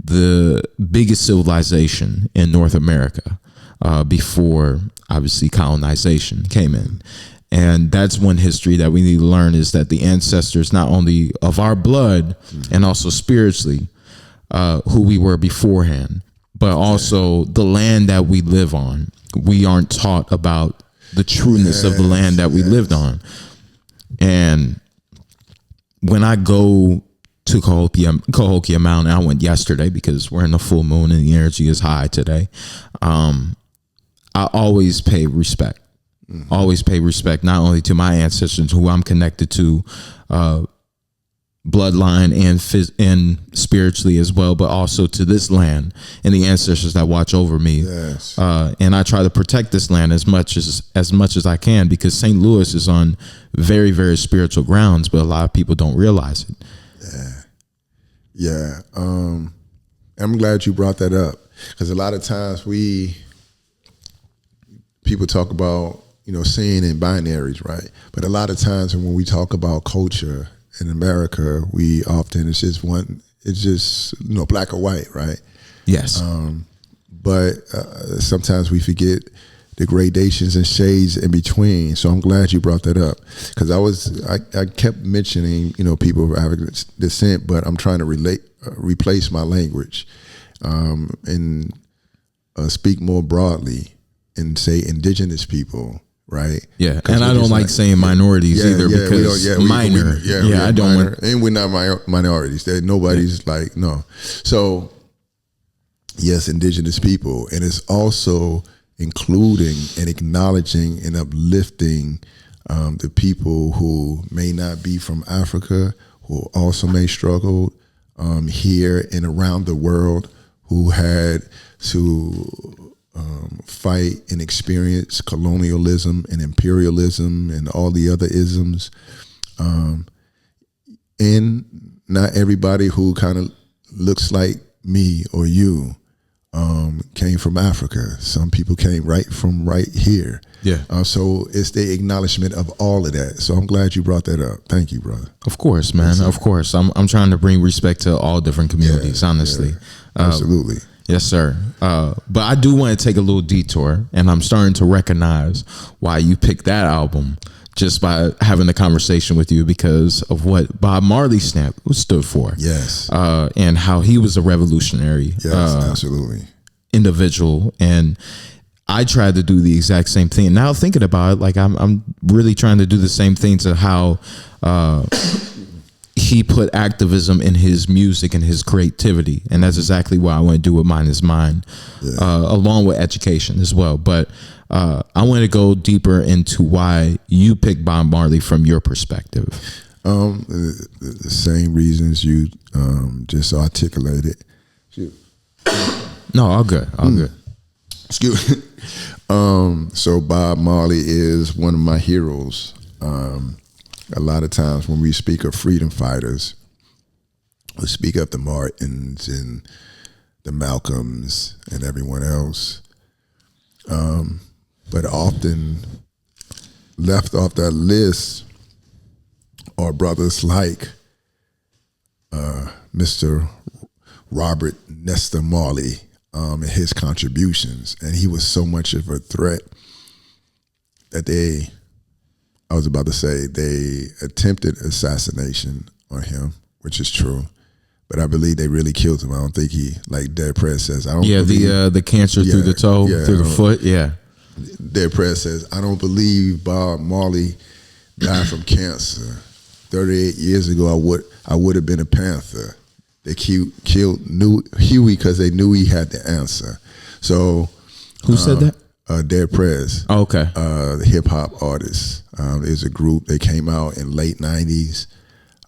the biggest civilization in North America before, obviously, colonization came in. And that's one history that we need to learn, is that the ancestors, not only of our blood and also spiritually, who we were beforehand, but also the land that we live on. We aren't taught about the trueness of the land that we lived on. And when I go to Cahokia Mountain, I went yesterday because we're in the full moon and the energy is high today. I always pay respect. Always pay respect, not only to my ancestors, who I'm connected to, bloodline and spiritually as well, but also to this land and the ancestors that watch over me. Yes. And I try to protect this land as much as I can, because St. Louis is on very, very spiritual grounds, but a lot of people don't realize it. Yeah. I'm glad you brought that up, because a lot of times people talk about, seeing in binaries, right? But a lot of times when we talk about culture in America, it's just black or white, right? Yes. But sometimes we forget the gradations and shades in between. So I'm glad you brought that up, because I kept mentioning, people of African descent, but I'm trying to replace my language and speak more broadly and say indigenous people. Right. Yeah, and I don't like saying minorities either, because minor. I don't minor, and we're not minorities. Nobody's like no. So yes, indigenous people, and it's also including and acknowledging and uplifting the people who may not be from Africa, who also may struggle here and around the world, who had to fight and experience colonialism and imperialism and all the other isms. And not everybody who kind of looks like me or you came from Africa. Some people came right here. Yeah. So it's the acknowledgement of all of that. So I'm glad you brought that up. Thank you, brother. Of course, man. Of course. I'm trying to bring respect to all different communities, honestly. Absolutely. Yes, sir. But I do want to take a little detour, and I'm starting to recognize why you picked that album just by having the conversation with you, because of what Bob Marley stood for. Yes. And how he was a revolutionary absolutely. individual. And I tried to do the exact same thing. Now thinking about it, like I'm really trying to do the same thing to how he put activism in his music and his creativity. And that's exactly what I want to do with Mine Is Mine, along with education as well. But I want to go deeper into why you picked Bob Marley from your perspective. The same reasons you just articulated. No, all good. All good. Excuse me. So Bob Marley is one of my heroes. A lot of times when we speak of freedom fighters, we speak of the Martins and the Malcolms and everyone else. But often left off that list are brothers like Mr. Robert Nesta Marley and his contributions. And he was so much of a threat that they attempted assassination on him, which is true. But I believe they really killed him. I don't think he, like Dead Prez says, I don't believe, the cancer through the toe, through the foot, Dead Prez says, I don't believe Bob Marley died from cancer. 38 years ago, I would have been a Panther. They killed Huey because they knew he had the answer. So who said that? Dead Prez. Oh, okay. The hip hop artists. There's a group. They came out in late 90s.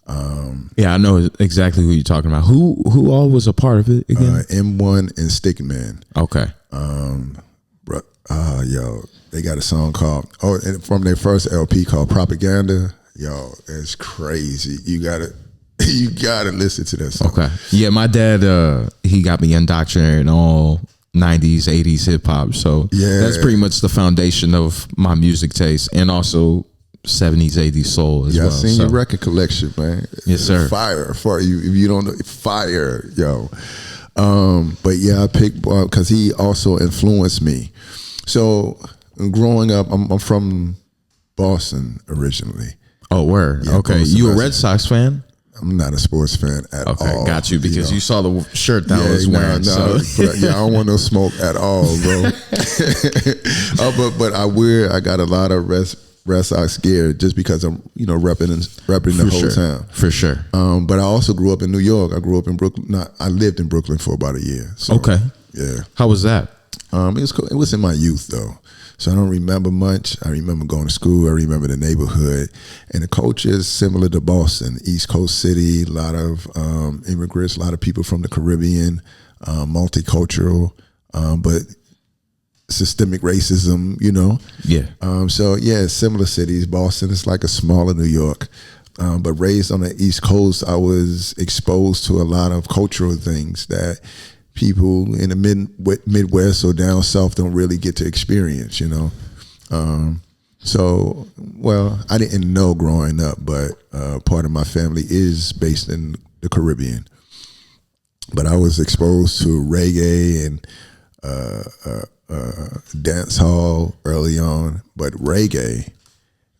I know exactly who you're talking about. Who all was a part of it again? M1 and Stickman. Okay. They got a song called and from their first LP called Propaganda. Yo, it's crazy. You gotta listen to that song. Okay. Yeah, my dad he got me indoctrinated in all 90s, 80s hip hop. So that's pretty much the foundation of my music taste, and also 70s, 80s soul as well. Yeah, I've seen your record collection, man. Yes, sir. Fire for you. If you don't know, fire, yo. But yeah, I picked Bob because he also influenced me. So growing up, I'm from Boston originally. Oh, word. Yeah, okay. Boston, You a Red Sox fan? I'm not a sports fan at all. Okay, got you, because you saw the shirt that I was wearing. But I don't want no smoke at all, bro. But I got a lot of Red Sox gear just because I'm, repping the whole town. For sure. But I also grew up in New York. I grew up in Brooklyn. I lived in Brooklyn for about a year. So, okay. Yeah. How was that? It was cool. It was in my youth though, so I don't remember much. I remember going to school. I remember the neighborhood, and the culture is similar to Boston, East Coast city. A lot of immigrants, a lot of people from the Caribbean, multicultural, but systemic racism. Yeah. Similar cities. Boston is like a smaller New York. But raised on the East Coast, I was exposed to a lot of cultural things that people in the Midwest or down South don't really get to experience, I didn't know growing up, but part of my family is based in the Caribbean. But I was exposed to reggae and dance hall early on. But reggae,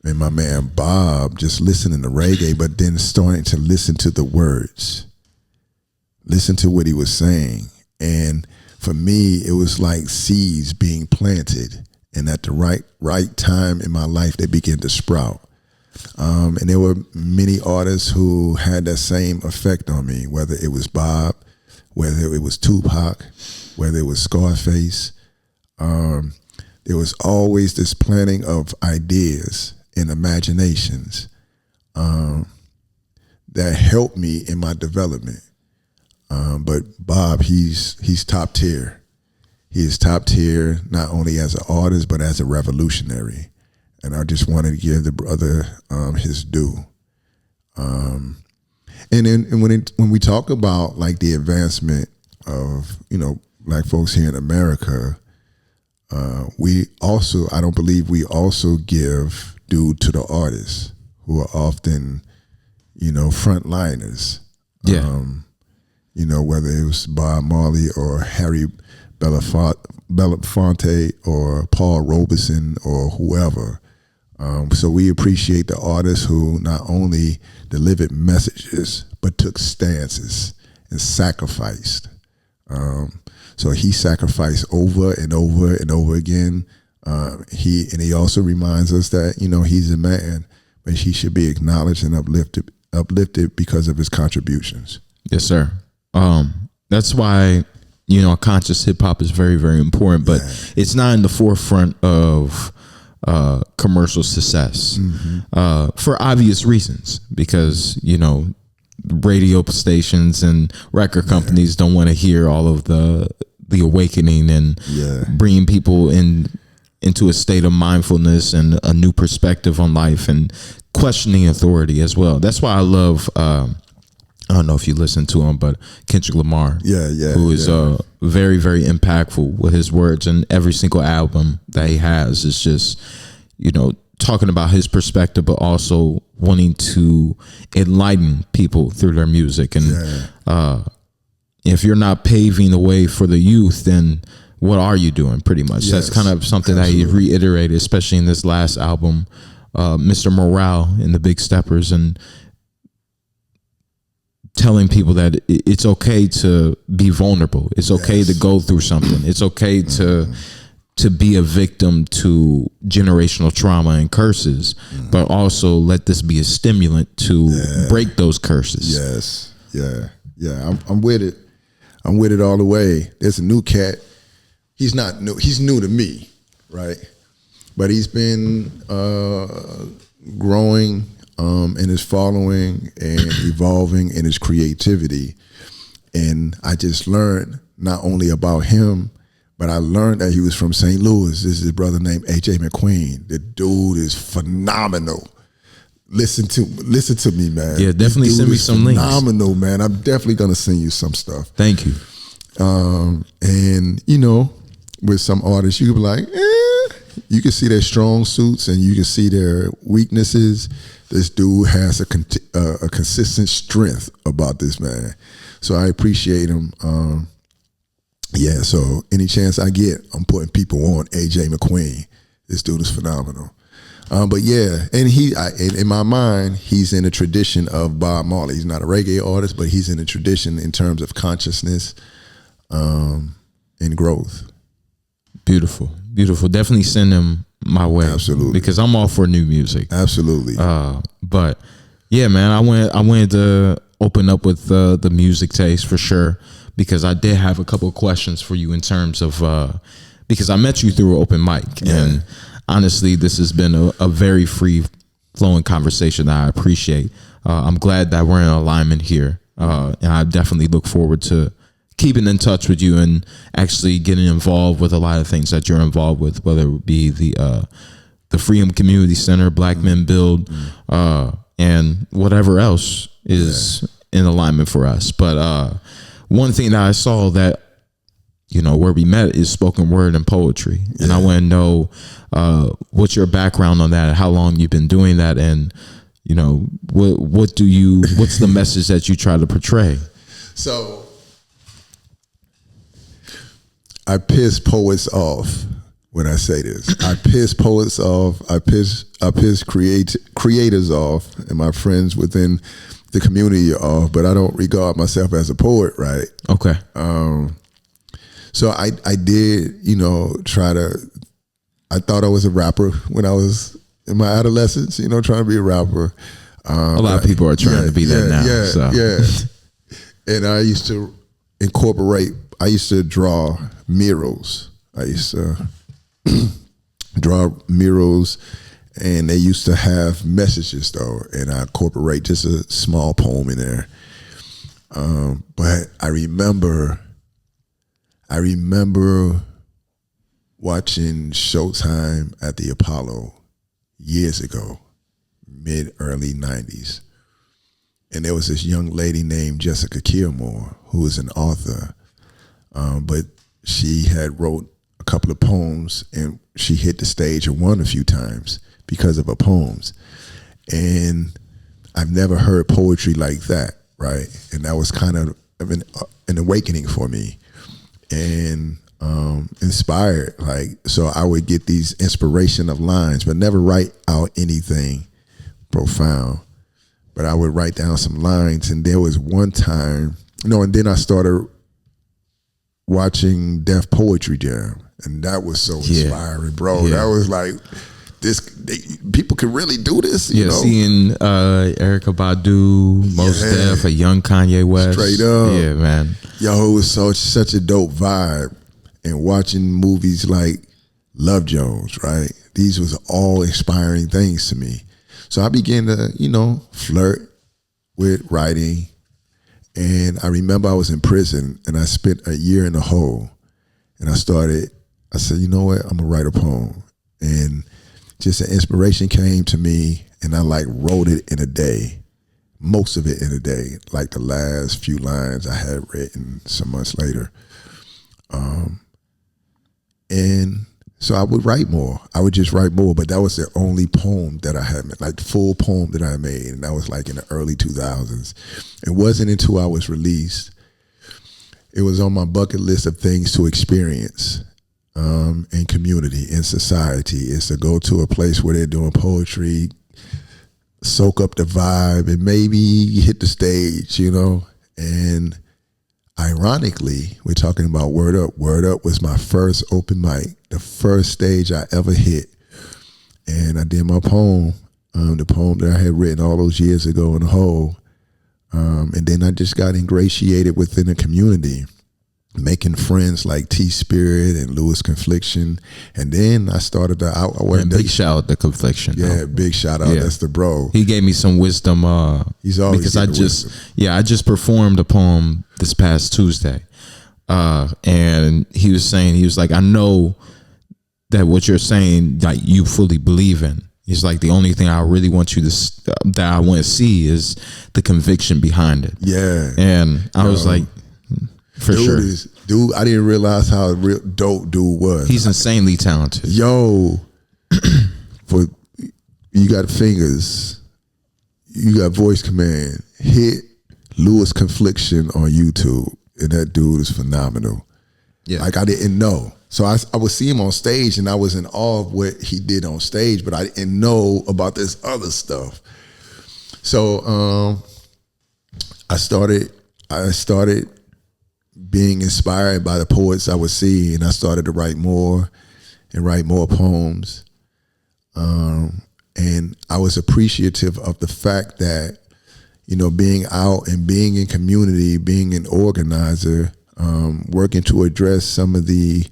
and my man Bob, just listening to reggae, but then starting to listen to the words, listen to what he was saying. And for me, it was like seeds being planted, and at the right time in my life, they began to sprout. And there were many artists who had that same effect on me, whether it was Bob, whether it was Tupac, whether it was Scarface. There was always this planting of ideas and imaginations that helped me in my development. But Bob, he's top tier. He is top tier, not only as an artist, but as a revolutionary. And I just wanted to give the brother his due. And then when we talk about like the advancement of, black folks here in America, I don't believe we also give due to the artists who are often, frontliners. Yeah. Whether it was Bob Marley or Harry Belafonte or Paul Robeson or whoever. So we appreciate the artists who not only delivered messages, but took stances and sacrificed. So he sacrificed over and over and over again. He also reminds us that, he's a man, but he should be acknowledged and uplifted because of his contributions. Yes, sir. That's why, conscious hip hop is very, very important, but it's not in the forefront of commercial success for obvious reasons, because, radio stations and record companies don't want to hear all of the awakening and bringing people into a state of mindfulness and a new perspective on life and questioning authority as well. That's why I love, I don't know if you listen to him, but Kendrick Lamar, who is very, very impactful with his words, and every single album that he has is just, talking about his perspective, but also wanting to enlighten people through their music. And if you're not paving the way for the youth, then what are you doing? Pretty much. That's kind of something that he reiterated, especially in this last album, Mr. Morale and the Big Steppers, and telling people that it's okay to be vulnerable. It's okay to go through something. It's okay to be a victim to generational trauma and curses, but also let this be a stimulant to break those curses. Yes. Yeah. I'm with it. I'm with it all the way. There's a new cat. He's not new. He's new to me, right? But he's been growing in his following and evolving in his creativity. And I just learned not only about him, but I learned that he was from St. Louis. This is his brother named AJ McQueen. The dude is phenomenal. Listen to me, man. Yeah, definitely send me some links. Phenomenal, man. I'm definitely gonna send you some stuff. Thank you. And with some artists, you could be like, you can see their strong suits and you can see their weaknesses. This dude has a consistent strength about this man. So I appreciate him. So any chance I get, I'm putting people on AJ McQueen. This dude is phenomenal. And in my mind, he's in a tradition of Bob Marley. He's not a reggae artist, but he's in a tradition in terms of consciousness and growth. Beautiful. Definitely send him my way. Absolutely. Because I'm all for new music. Absolutely. But yeah, man, I wanted to open up with the music taste for sure, because I did have a couple of questions for you in terms of because I met you through an open mic, and honestly, this has been a very free flowing conversation that I appreciate. I'm glad that we're in alignment here, and I definitely look forward to keeping in touch with you and actually getting involved with a lot of things that you're involved with, whether it be the Freedom Community Center, Black Men Build, and whatever else is in alignment for us. But one thing that I saw that, where we met is spoken word and poetry. And I want to know what's your background on that, how long you've been doing that, and what's the message that you try to portray? So I piss poets off when I say this. I piss poets off. I piss creators off, and my friends within the community off. But I don't regard myself as a poet, right? Okay. So I did, I thought I was a rapper when I was in my adolescence. Trying to be a rapper. A lot of people are trying to be that now. Yeah. And I used to I used to draw murals. I used to draw murals, and they used to have messages though, and I incorporate just a small poem in there. But I remember watching Showtime at the Apollo years ago, early 90s. And there was this young lady named Jessica Kilmore, who was an author. But she had wrote a couple of poems, and she hit the stage and won a few times because of her poems. And I've never heard poetry like that, right? And that was kind of an awakening for me, and inspired. Like, so I would get these inspiration of lines, but never write out anything profound. But I would write down some lines, and there was one time, and then I started watching Def Poetry Jam, and that was so inspiring, bro. That was like, people can really do this, you know? Seeing Erykah Badu, Mos Def, a young Kanye West. Straight up. Yeah, man. Yo, it was such a dope vibe. And watching movies like Love Jones, right? These was all inspiring things to me. So I began to, flirt with writing. And I remember I was in prison, and I spent a year in the hole. And I said, you know what? I'm gonna write a poem. And just an inspiration came to me, and I wrote it in a day. Most of it in a day, like the last few lines I had written some months later. And so I would write more. I would just write more, but that was the only poem that I had, like the full poem that I made, and that was like in the early 2000s. It wasn't until I was released. It was on my bucket list of things to experience in community, in society, is to go to a place where they're doing poetry, soak up the vibe, and maybe hit the stage, and ironically, we're talking about Word Up. Word Up was my first open mic, the first stage I ever hit. And I did my poem, the poem that I had written all those years ago in the hole. And then I just got ingratiated within the community, making friends like T-Spirit and Lewis Confliction. And then I started big shout out to Confliction. Yeah, big shout out. That's the bro. He gave me some wisdom. He's always because I just performed a poem this past Tuesday. And he was like, I know that what you're saying, like, you fully believe in. He's like, the only thing I really want you that I want to see is the conviction behind it. Yeah. And I was like, for sure. Dude, I didn't realize how real dope dude was. He's insanely talented. Yo, you got fingers, you got voice command. Hit Lewis Confliction on YouTube, and that dude is phenomenal. Yeah, like I didn't know. So I would see him on stage, and I was in awe of what he did on stage, but I didn't know about this other stuff. So I started being inspired by the poets I would see, and I started to write more poems. And I was appreciative of the fact that, being out and being in community, being an organizer, working to address some of the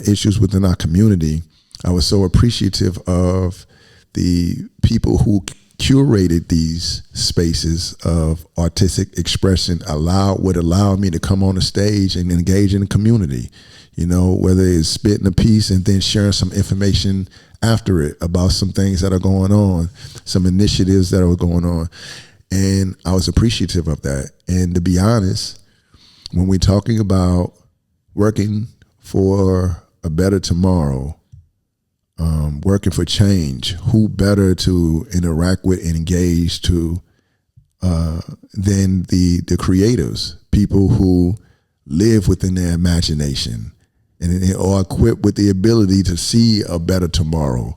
issues within our community. I was so appreciative of the people who curated these spaces of artistic expression, would allow me to come on the stage and engage in the community, whether it's spitting a piece and then sharing some information after it about some things that are going on, some initiatives that are going on. And I was appreciative of that. And to be honest, when we're talking about working for a better tomorrow, working for change, who better to interact with and engage to than the creatives, people who live within their imagination and are equipped with the ability to see a better tomorrow.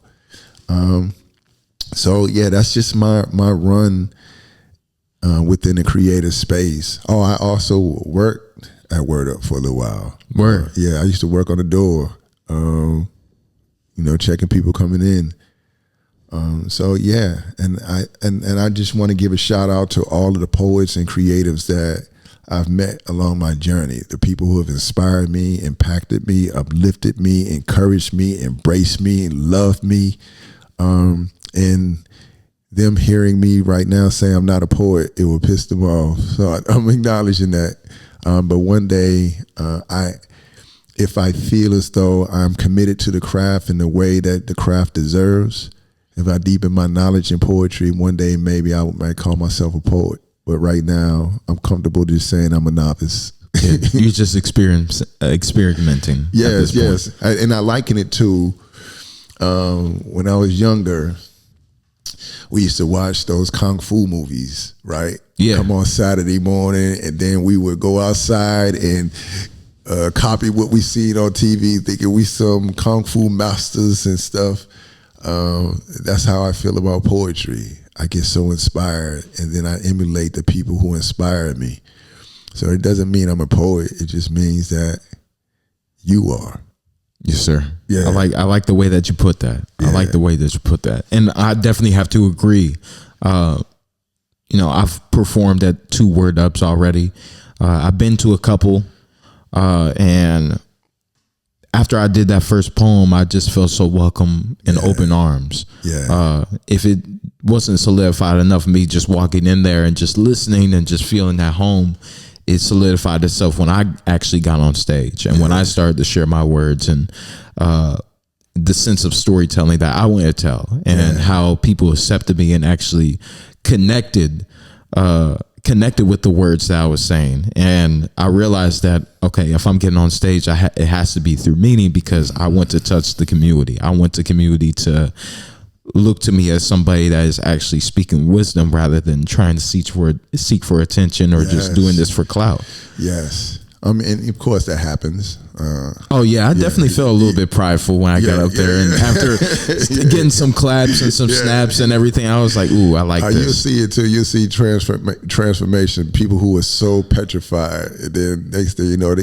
So yeah, that's just my run within the creative space. Oh, I also worked at Word Up for a little while. Yeah, I used to work on the door, checking people coming in. So yeah, and I just want to give a shout out to all of the poets and creatives that I've met along my journey, the people who have inspired me, impacted me, uplifted me, encouraged me, embraced me, loved me. And them hearing me right now say I'm not a poet, it will piss them off. So I'm acknowledging that. But one day, if I feel as though I'm committed to the craft in the way that the craft deserves, if I deepen my knowledge in poetry, one day maybe I might call myself a poet. But right now, I'm comfortable just saying I'm a novice. You're just experimenting. Yes. And I liken it to when I was younger. We used to watch those kung fu movies, right? Yeah. Come on Saturday morning, and then we would go outside and copy what we seen on TV, thinking we some kung fu masters and stuff. That's how I feel about poetry. I get so inspired, and then I emulate the people who inspire me. So it doesn't mean I'm a poet. It just means that you are. Yes, sir. Yeah. I like the way that you put that. Yeah. I like the way that you put that. And I definitely have to agree. I've performed at 2 Word Ups already. I've been to a couple. And after I did that first poem, I just felt so welcome in open arms. Yeah. If it wasn't solidified enough of me just walking in there and just listening and just feeling at home, it solidified itself when I actually got on stage and when I started to share my words and the sense of storytelling that I want to tell and how people accepted me and actually connected with the words that I was saying. And I realized that, okay, if I'm getting on stage, it has to be through meaning because I want to touch the community. I want the community to look to me as somebody that is actually speaking wisdom rather than trying to seek for attention or just doing this for clout. Yes. And of course that happens. I definitely felt a little bit prideful when I got up there, and after getting some claps and some snaps and everything, I was like, "Ooh, I like this." You'll see it too. You'll see transformation. People who are so petrified, and then next thing you know,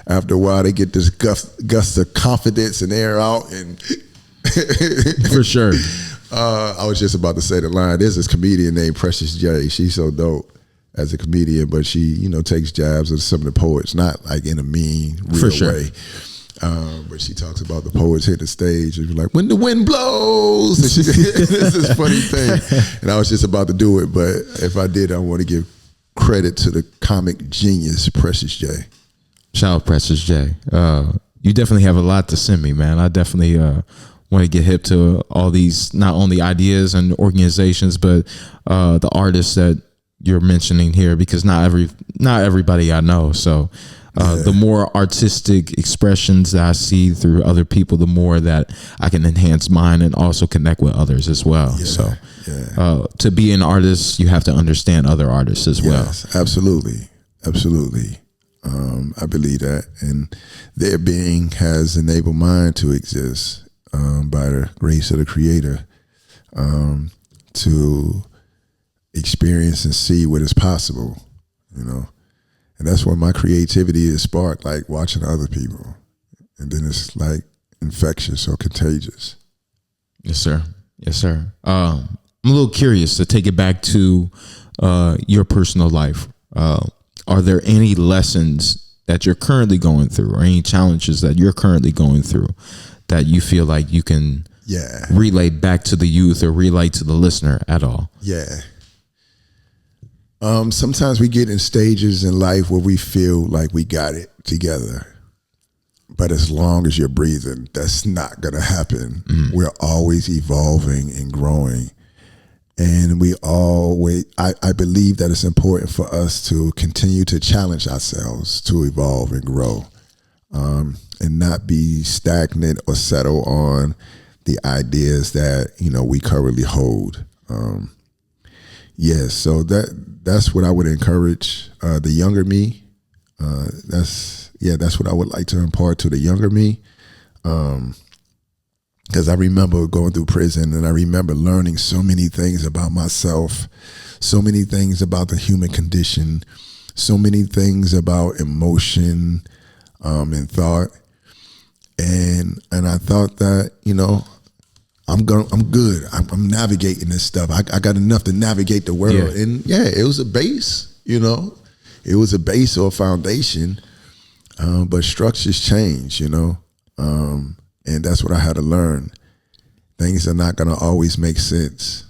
after a while, they get this gust of confidence and air out, and for sure. I was just about to say the line. There's this comedian named Precious J. She's so dope as a comedian, but she, takes jabs at some of the poets, not like in a mean, real way. But she talks about the poets hit the stage and be like, when the wind blows. And this is a funny thing. And I was just about to do it, but if I did, I want to give credit to the comic genius, Precious J. Shout out Precious J. You definitely have a lot to send me, man. I definitely want to get hip to all these, not only ideas and organizations, but the artists that you're mentioning here, because not everybody I know. So the more artistic expressions that I see through other people, the more that I can enhance mine and also connect with others as well. To be an artist, you have to understand other artists as well. Absolutely. I believe that, and their being has enabled mine to exist by the grace of the Creator, to experience and see what is possible, and that's where my creativity is sparked, like watching other people, and then it's like infectious or contagious. Yes, sir. I'm a little curious to take it back to your personal life. Are there any lessons that you're currently going through, or any challenges that you're currently going through that you feel like you can relay back to the youth or relay to the listener at all? Sometimes we get in stages in life where we feel like we got it together. But as long as you're breathing, that's not going to happen. We're always evolving and growing. And I believe that it's important for us to continue to challenge ourselves to evolve and grow, and not be stagnant or settle on the ideas that, we currently hold. So that's what I would encourage the younger me. That's what I would like to impart to the younger me. Because I remember going through prison, and I remember learning so many things about myself, so many things about the human condition, so many things about emotion and thought. And I thought that, I'm good. I'm navigating this stuff. I got enough to navigate the world. Yeah. And it was a base, it was a base or a foundation, but structures change, and that's what I had to learn. Things are not going to always make sense,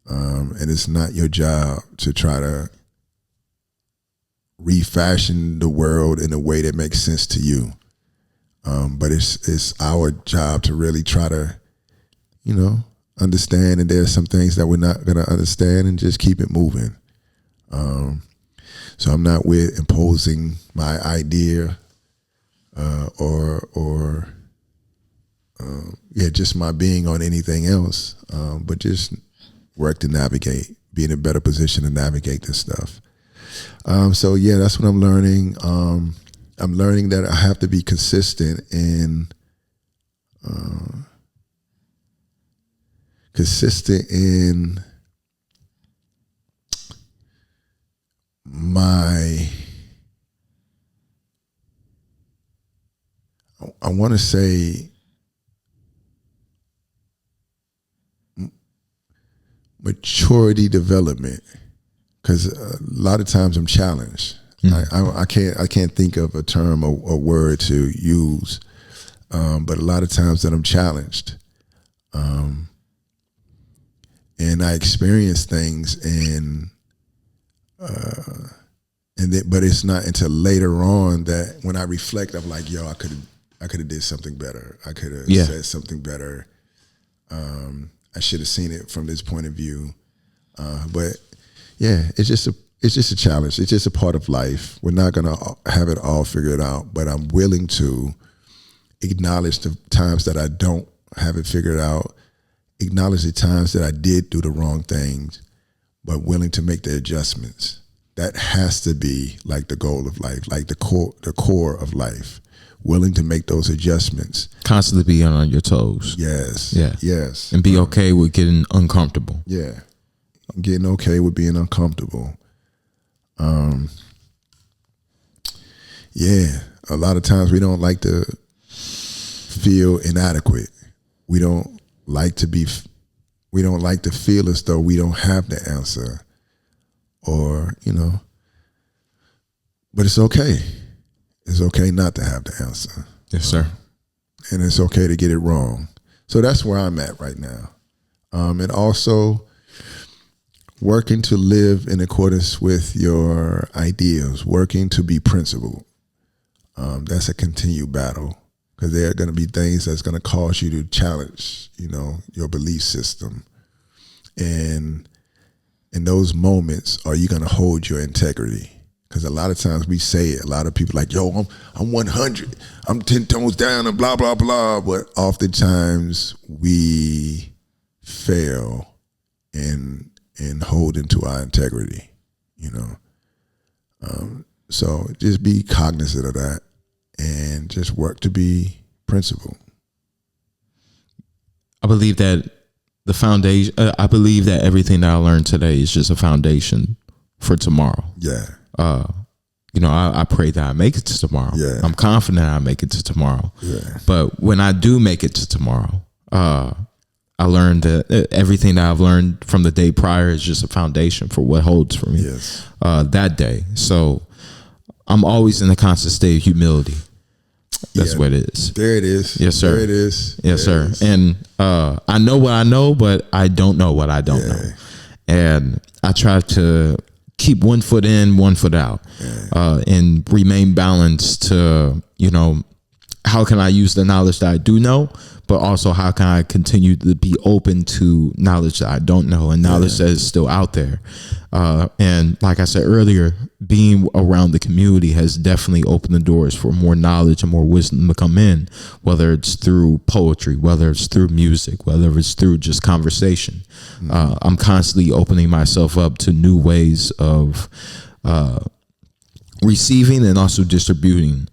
and it's not your job to try to refashion the world in a way that makes sense to you. But it's our job to really try to, understand, and there's some things that we're not going to understand, and just keep it moving. So I'm not with imposing my idea or just my being on anything else, but just work to navigate, be in a better position to navigate this stuff. So that's what I'm learning. I'm learning that I have to be consistent in my, I want to say, maturity development, because a lot of times I'm challenged. I can't think of a term or word to use, but a lot of times that I'm challenged, and I experience things, but it's not until later on that when I reflect, I'm like, yo, I could have did something better. I could have said something better. I should have seen it from this point of view. But it's just a challenge. It's just a part of life. We're not going to have it all figured out, but I'm willing to acknowledge the times that I don't have it figured out, acknowledge the times that I did do the wrong things, but willing to make the adjustments. That has to be like the goal of life, like the core of life. Willing to make those adjustments. Constantly be on your toes. Yes. Yeah. Yes. And be okay with getting uncomfortable. Yeah. Getting okay with being uncomfortable. A lot of times we don't like to feel inadequate. We don't like to feel as though we don't have the answer, or, but it's okay. It's okay not to have the answer. Yes, sir. And it's okay to get it wrong. So that's where I'm at right now. And also working to live in accordance with your ideals, working to be principled. That's a continued battle, because there are going to be things that's going to cause you to challenge, your belief system. And in those moments, are you going to hold your integrity? Because a lot of times we say it, a lot of people like, yo, I'm 100, I'm 10 tones down and blah, blah, blah. But oftentimes we fail in holding to our integrity, So just be cognizant of that and just work to be principled. I believe that the foundation, I believe that everything that I learned today is just a foundation for tomorrow. Yeah. I pray that I make it to tomorrow. Yeah. I'm confident I make it to tomorrow. Yeah. But when I do make it to tomorrow, I learned that everything that I've learned from the day prior is just a foundation for what holds for me that day. So I'm always in a constant state of humility. That's what it is. There it is. Yes, sir. There it is. Yes, sir. And I know what I know, but I don't know what I don't know. And I try to keep one foot in, one foot out, and remain balanced to, how can I use the knowledge that I do know, but also how can I continue to be open to knowledge that I don't know and knowledge that is still out there. And like I said earlier, being around the community has definitely opened the doors for more knowledge and more wisdom to come in, whether it's through poetry, whether it's through music, whether it's through just conversation. I'm constantly opening myself up to new ways of receiving and also distributing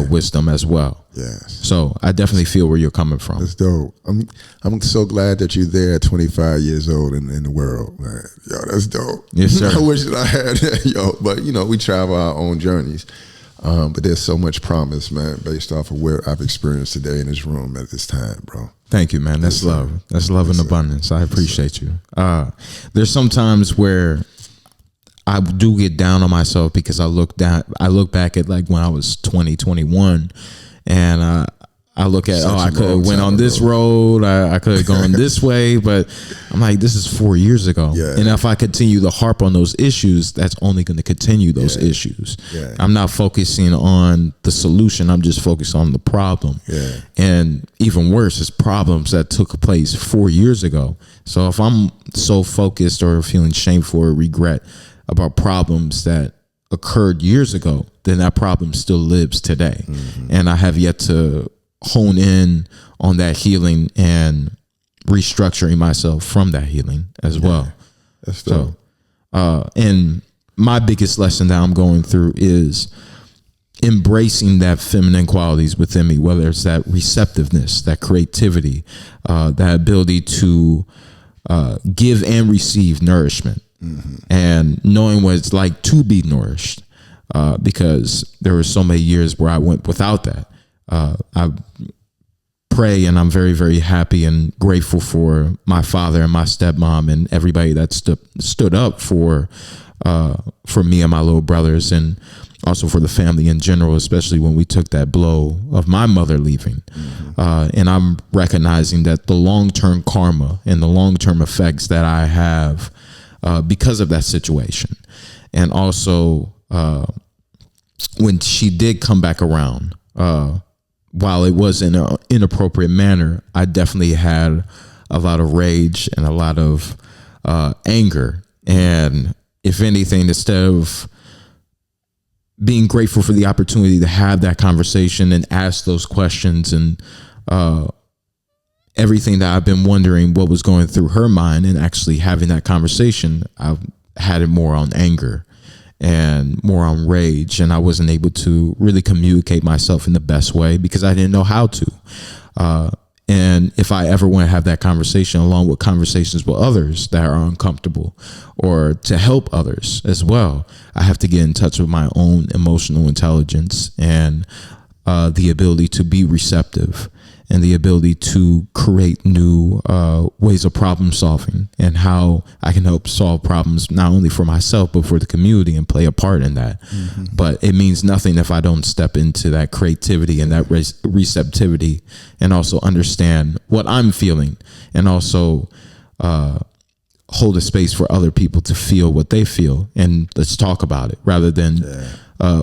wisdom as well. Yes. So I definitely feel where you're coming from. That's dope. I'm so glad that you're there at 25 years old in the world, man. Yo, that's dope. Yes, sir. I wish that I had that, but we travel our own journeys. But there's so much promise, man, based off of where I've experienced today in this room at this time, bro. Thank you, man. That's love. That's love in abundance. I appreciate you. There's some times where I do get down on myself because I look back at like when I was 20, 21, and I look at, I could have went on this road, I could have gone this way, but I'm like, this is 4 years ago. Yeah. And if I continue to harp on those issues, that's only going to continue those issues. Yeah. I'm not focusing on the solution. I'm just focused on the problem. Yeah. And even worse is problems that took place 4 years ago. So if I'm so focused or feeling shameful or regret about problems that occurred years ago, then that problem still lives today. And I have yet to hone in on that healing and restructuring myself from that healing as well. That's dope. And my biggest lesson that I'm going through is embracing that feminine qualities within me, whether it's that receptiveness, that creativity, that ability to give and receive nourishment, and knowing what it's like to be nourished, because there were so many years where I went without that. I pray, and I'm very, very happy and grateful for my father and my stepmom and everybody that stood up for me and my little brothers, and also for the family in general, especially when we took that blow of my mother leaving. And I'm recognizing that the long-term karma and the long-term effects that I have because of that situation. And also, when she did come back around, while it was in an inappropriate manner, I definitely had a lot of rage and a lot of anger. And if anything, instead of being grateful for the opportunity to have that conversation and ask those questions and everything that I've been wondering what was going through her mind, and actually having that conversation, I had it more on anger and more on rage, and I wasn't able to really communicate myself in the best way because I didn't know how to. And if I ever want to have that conversation, along with conversations with others that are uncomfortable, or to help others as well, I have to get in touch with my own emotional intelligence and the ability to be receptive, and the ability to create new ways of problem solving, and how I can help solve problems not only for myself but for the community and play a part in that. But it means nothing if I don't step into that creativity and that receptivity, and also understand what I'm feeling, and also hold a space for other people to feel what they feel, and let's talk about it rather than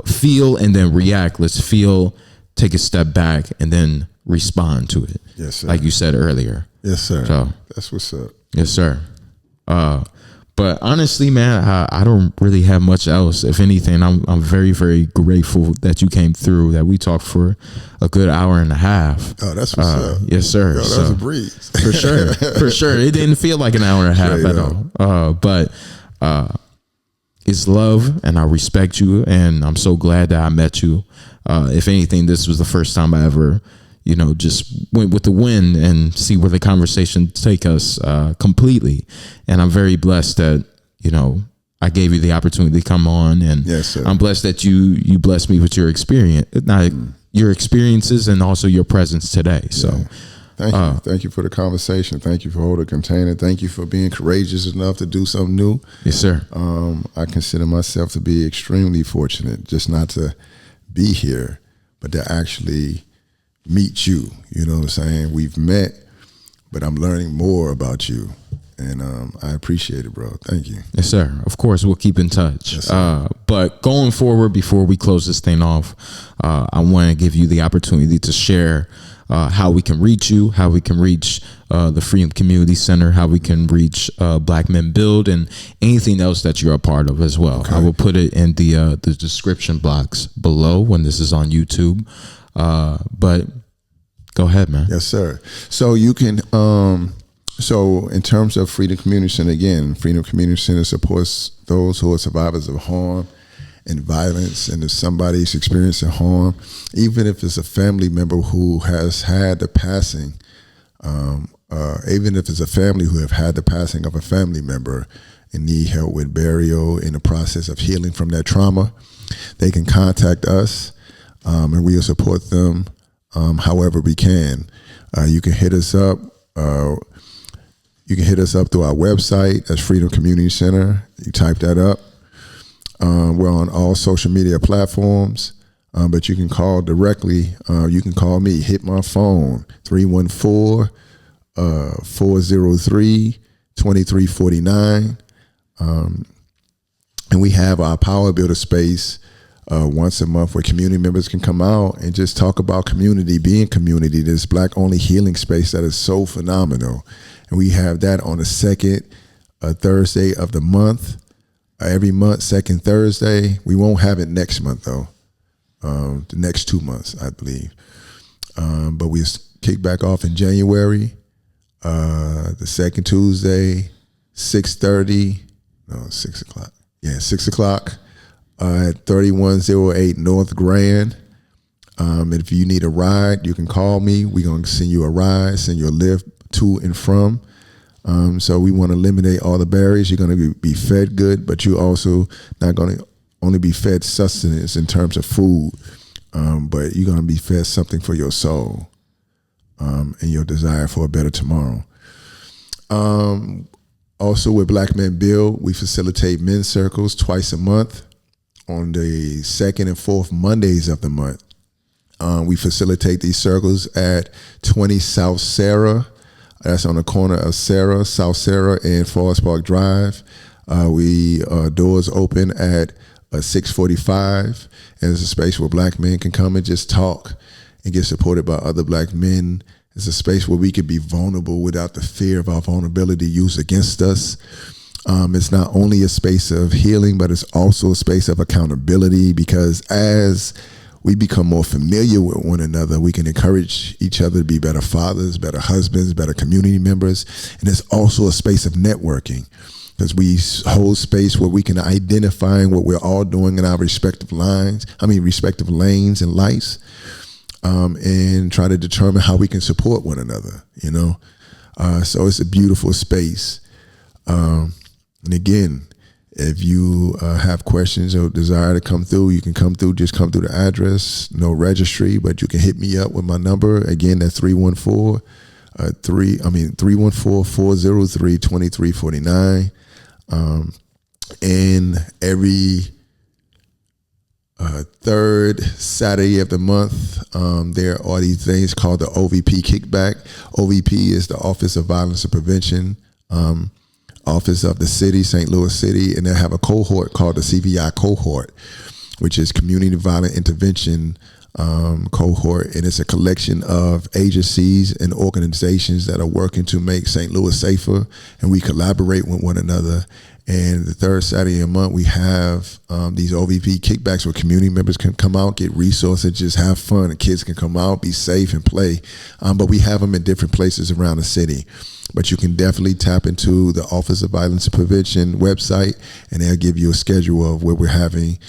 feel and then react. Let's feel, take a step back, and then respond to it. Yes, sir. Like you said earlier. Yes, sir. So, that's what's up. yes, sir. But honestly, man, I don't really have much else. If anything, I'm very, very grateful that you came through, that we talked for a good hour and a half. Oh, that's what's up. Yes, sir. Yo, that was a breeze. For sure. For sure. It didn't feel like an hour and a half at all. But it's love, and I respect you, and I'm so glad that I met you. If anything, this was the first time I ever, just went with the wind and see where the conversation take us completely. And I'm very blessed that, I gave you the opportunity to come on, and yes, sir. I'm blessed that you blessed me with your experience, your experiences, and also your presence today. So thank you. Thank you for the conversation. Thank you for holding a container. Thank you for being courageous enough to do something new. Yes, sir. I consider myself to be extremely fortunate, just not to be here, but to actually meet you. You know what I'm saying? We've met, but I'm learning more about you, and I appreciate it, bro. Thank you. Yes, sir. Of course, we'll keep in touch. Yes, but going forward, before we close this thing off, I want to give you the opportunity to share how we can reach you, how we can reach the Freedom Community Center, how we can reach Black Men Build, and anything else that you're a part of as well. Okay. I will put it in the description box below when this is on YouTube. But go ahead, man. Yes, sir. So you can, so in terms of Freedom Community Center, again, Freedom Community Center supports those who are survivors of harm and violence, and if somebody's experiencing harm, even if it's a family member who has had the passing, even if it's a family who have had the passing of a family member and need help with burial, in the process of healing from that trauma, they can contact us, and we will support them however we can. You can hit us up. You can hit us up through our website. That's Freedom Community Center. You type that up. We're on all social media platforms, but you can call directly. You can call me. Hit my phone, 314-403-2349. And we have our Power Builder space once a month where community members can come out and just talk about community, being community, this Black-only healing space that is so phenomenal. And we have that on the second Thursday of the month. every month, second Thursday. We won't have it next month though. The next 2 months, I believe. But we kick back off in January. The second Tuesday, 6:30. No, 6 o'clock. Yeah, 6 o'clock at 3108 North Grand. And if you need a ride, you can call me. We're going to send you a ride, send you a lift to and from. So we want to eliminate all the barriers. You're going to be fed good, but you also not going to only be fed sustenance in terms of food, but you're going to be fed something for your soul and your desire for a better tomorrow. Also with Black Men Build, we facilitate men's circles twice a month on the second and fourth Mondays of the month. We facilitate these circles at 20 South Sarah. That's on the corner of South Sarah and Forest Park Drive. We doors open at 6:45, and it's a space where Black men can come and just talk and get supported by other Black men. It's a space where we can be vulnerable without the fear of our vulnerability used against us. It's not only a space of healing, but it's also a space of accountability, because as we become more familiar with one another, we can encourage each other to be better fathers, better husbands, better community members. And it's also a space of networking, because we hold space where we can identify what we're all doing in our respective lanes and lights, and try to determine how we can support one another, So it's a beautiful space. And again, if you have questions or desire to come through, you can come through. Just come through the address, no registry, but you can hit me up with my number. Again, that's 314-403-2349. And every third Saturday of the month, there are these things called the OVP Kickback. OVP is the Office of Violence and Prevention, office of the city, St. Louis City, and they have a cohort called the CVI cohort, which is Community Violent Intervention cohort, and it's a collection of agencies and organizations that are working to make St. Louis safer, and we collaborate with one another. And the third Saturday a month, we have these OVP kickbacks where community members can come out, get resources, just have fun, and kids can come out, be safe, and play. But we have them in different places around the city. But you can definitely tap into the Office of Violence and Prevention website, and they'll give you a schedule of where we're having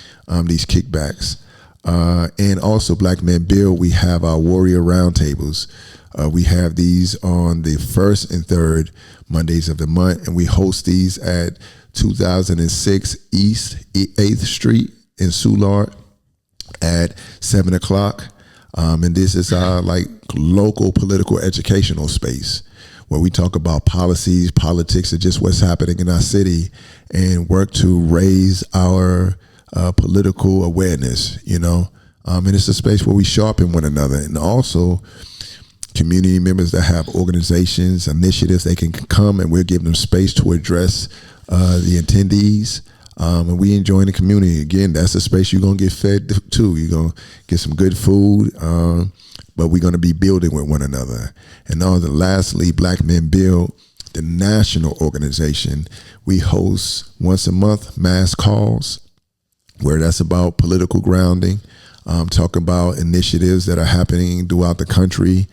these kickbacks. And also Black Men Build, we have our Warrior Roundtables. We have these on the first and third Mondays of the month, and we host these at 2006 East 8th Street in Soulard at 7 o'clock. And this is our local political educational space where we talk about policies, politics, and just what's happening in our city, and work to raise our political awareness, and it's a space where we sharpen one another. And also community members that have organizations, initiatives, they can come and we'll give them space to address the attendees. And we enjoy the community. Again, that's a space you're going to get fed to. You're going to get some good food, but we're going to be building with one another. And lastly, Black Men Build, the national organization, we host once a month mass calls, where that's about political grounding, talk about initiatives that are happening throughout the country.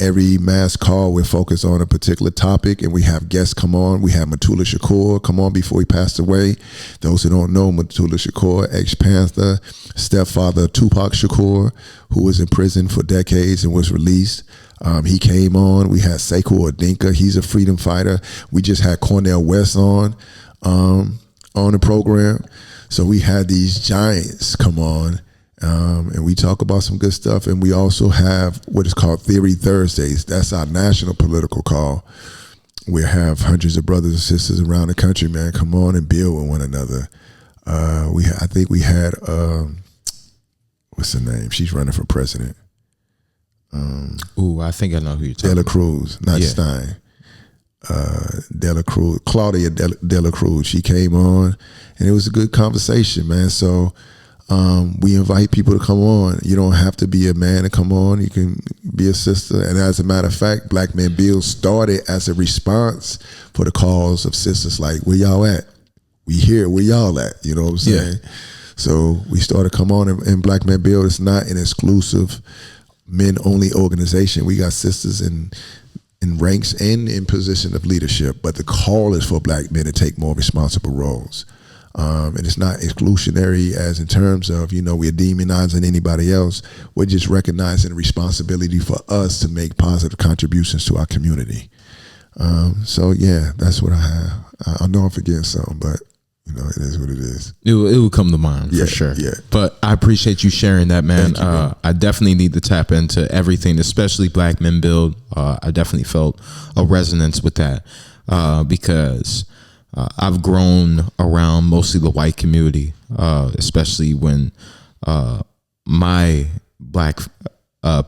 Every mass call, we're focused on a particular topic, and we have guests come on. We had Mutulu Shakur come on before he passed away. Those who don't know, Mutulu Shakur, ex-Panther, stepfather of Tupac Shakur, who was in prison for decades and was released. He came on. We had Sekou Odinka. He's a freedom fighter. We just had Cornel West on the program. So we had these giants come on, and we talk about some good stuff. And we also have what is called Theory Thursdays. That's our national political call. We have hundreds of brothers and sisters around the country, man, come on and build with one another. I think we had, what's her name? She's running for president. I think I know who you're talking Dela about. Cruz, not Stein. Dela Cruz, Claudia Dela Cruz. She came on, and it was a good conversation, man. So we invite people to come on. You don't have to be a man to come on. You can be a sister. And as a matter of fact, Black Men Build started as a response for the calls of sisters like, where y'all at? we here where y'all at. You know what I'm saying? So we started Come On in Black Men Build. It's not an exclusive men only organization. We got sisters in ranks and in position of leadership, but the call is for Black men to take more responsible roles. And it's not exclusionary as in terms of, we're demonizing anybody else. We're just recognizing the responsibility for us to make positive contributions to our community. So yeah, that's what I have. I know I'm forgetting something, but it is what it is. It will come to mind for sure. Yeah. But I appreciate you sharing that, man. Thank you, man. I definitely need to tap into everything, especially Black Men Build. I definitely felt a resonance with that because I've grown around mostly the white community, especially when my Black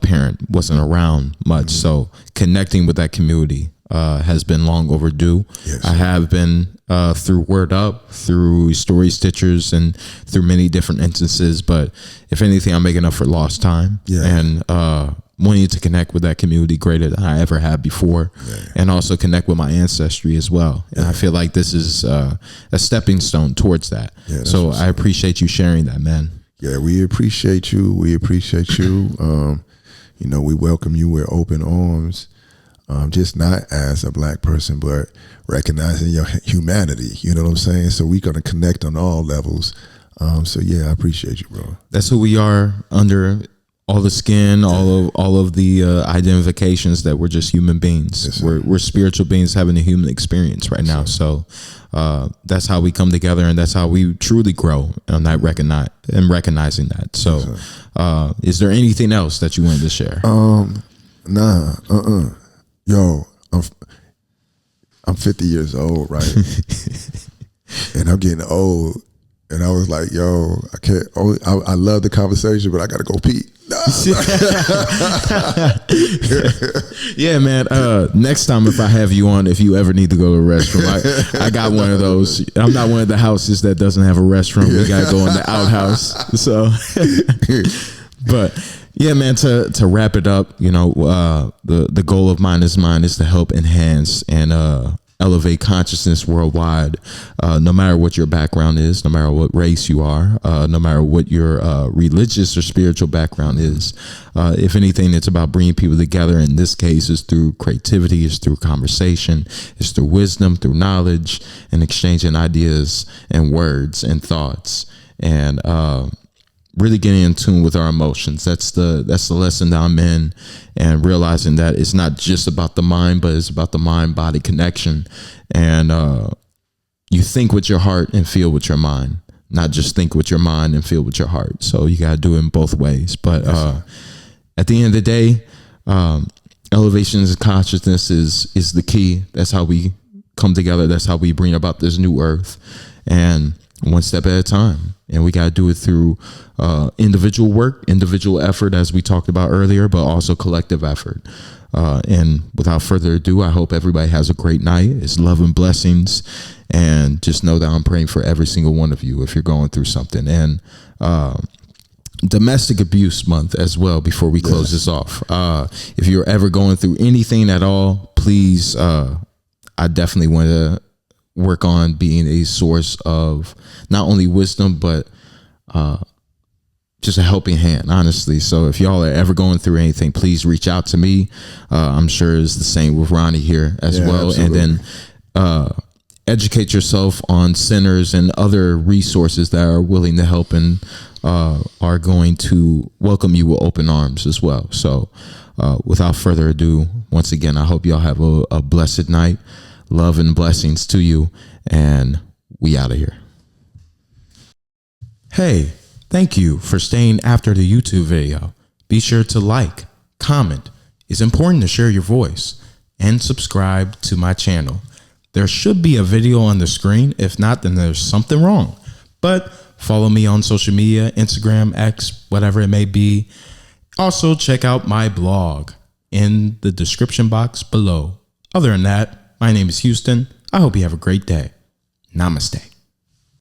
parent wasn't around much. So connecting with that community has been long overdue. Yes. I have been through Word Up, through Story Stitchers, and through many different instances. But if anything, I'm making up for lost time and wanting to connect with that community greater than I ever had before, and also connect with my ancestry as well. And I feel like this is a stepping stone towards that. So I appreciate you sharing that, man. Yeah, we appreciate you. We appreciate you. We welcome you with open arms. Just not as a Black person, but recognizing your humanity. You know what I'm saying? So we're going to connect on all levels. So yeah, I appreciate you, bro. That's who we are under all the skin, all of the identifications that we're just human beings. Yes, we're spiritual beings having a human experience right now. So that's how we come together, and that's how we truly grow on that recognizing that. So is there anything else that you wanted to share? Yo, I'm 50 years old, right? And I'm getting old. And I was like, yo, I can't. I love the conversation, but I got to go pee. Yeah, man. Next time if I have you on, if you ever need to go to the restroom, I got one of those. I'm not one of the houses that doesn't have a restroom. We got to go in the outhouse. So, but yeah, man, to wrap it up, the goal of Mind is Mine is to help enhance and elevate consciousness worldwide, no matter what your background is, no matter what race you are, no matter what your religious or spiritual background is. If anything, it's about bringing people together. In this case, it's through creativity, it's through conversation, it's through wisdom, through knowledge, and exchanging ideas and words and thoughts, and really getting in tune with our emotions. That's the lesson that I'm in, and realizing that it's not just about the mind, but it's about the mind-body connection. And you think with your heart and feel with your mind, not just think with your mind and feel with your heart. So you got to do it in both ways. But at the end of the day, elevation of consciousness is the key. That's how we come together. That's how we bring about this new earth. And one step at a time. And we got to do it through individual work, individual effort, as we talked about earlier, but also collective effort. And without further ado, I hope everybody has a great night. It's love and blessings. And just know that I'm praying for every single one of you if you're going through something. And Domestic Abuse Month as well before we close this off. If you're ever going through anything at all, please, I definitely want to work on being a source of not only wisdom, but just a helping hand, honestly. So if y'all are ever going through anything, please reach out to me. I'm sure it's the same with Ronnie here as well. Absolutely. And then educate yourself on centers and other resources that are willing to help and are going to welcome you with open arms as well. So without further ado, once again, I hope y'all have a blessed night. Love and blessings to you, and we out of here. Hey, thank you for staying after the YouTube video. Be sure to like, comment. It's important to share your voice, and subscribe to my channel. There should be a video on the screen. If not, then there's something wrong. But follow me on social media, Instagram, X, whatever it may be. Also, check out my blog in the description box below. Other than that, my name is Houston. I hope you have a great day. Namaste.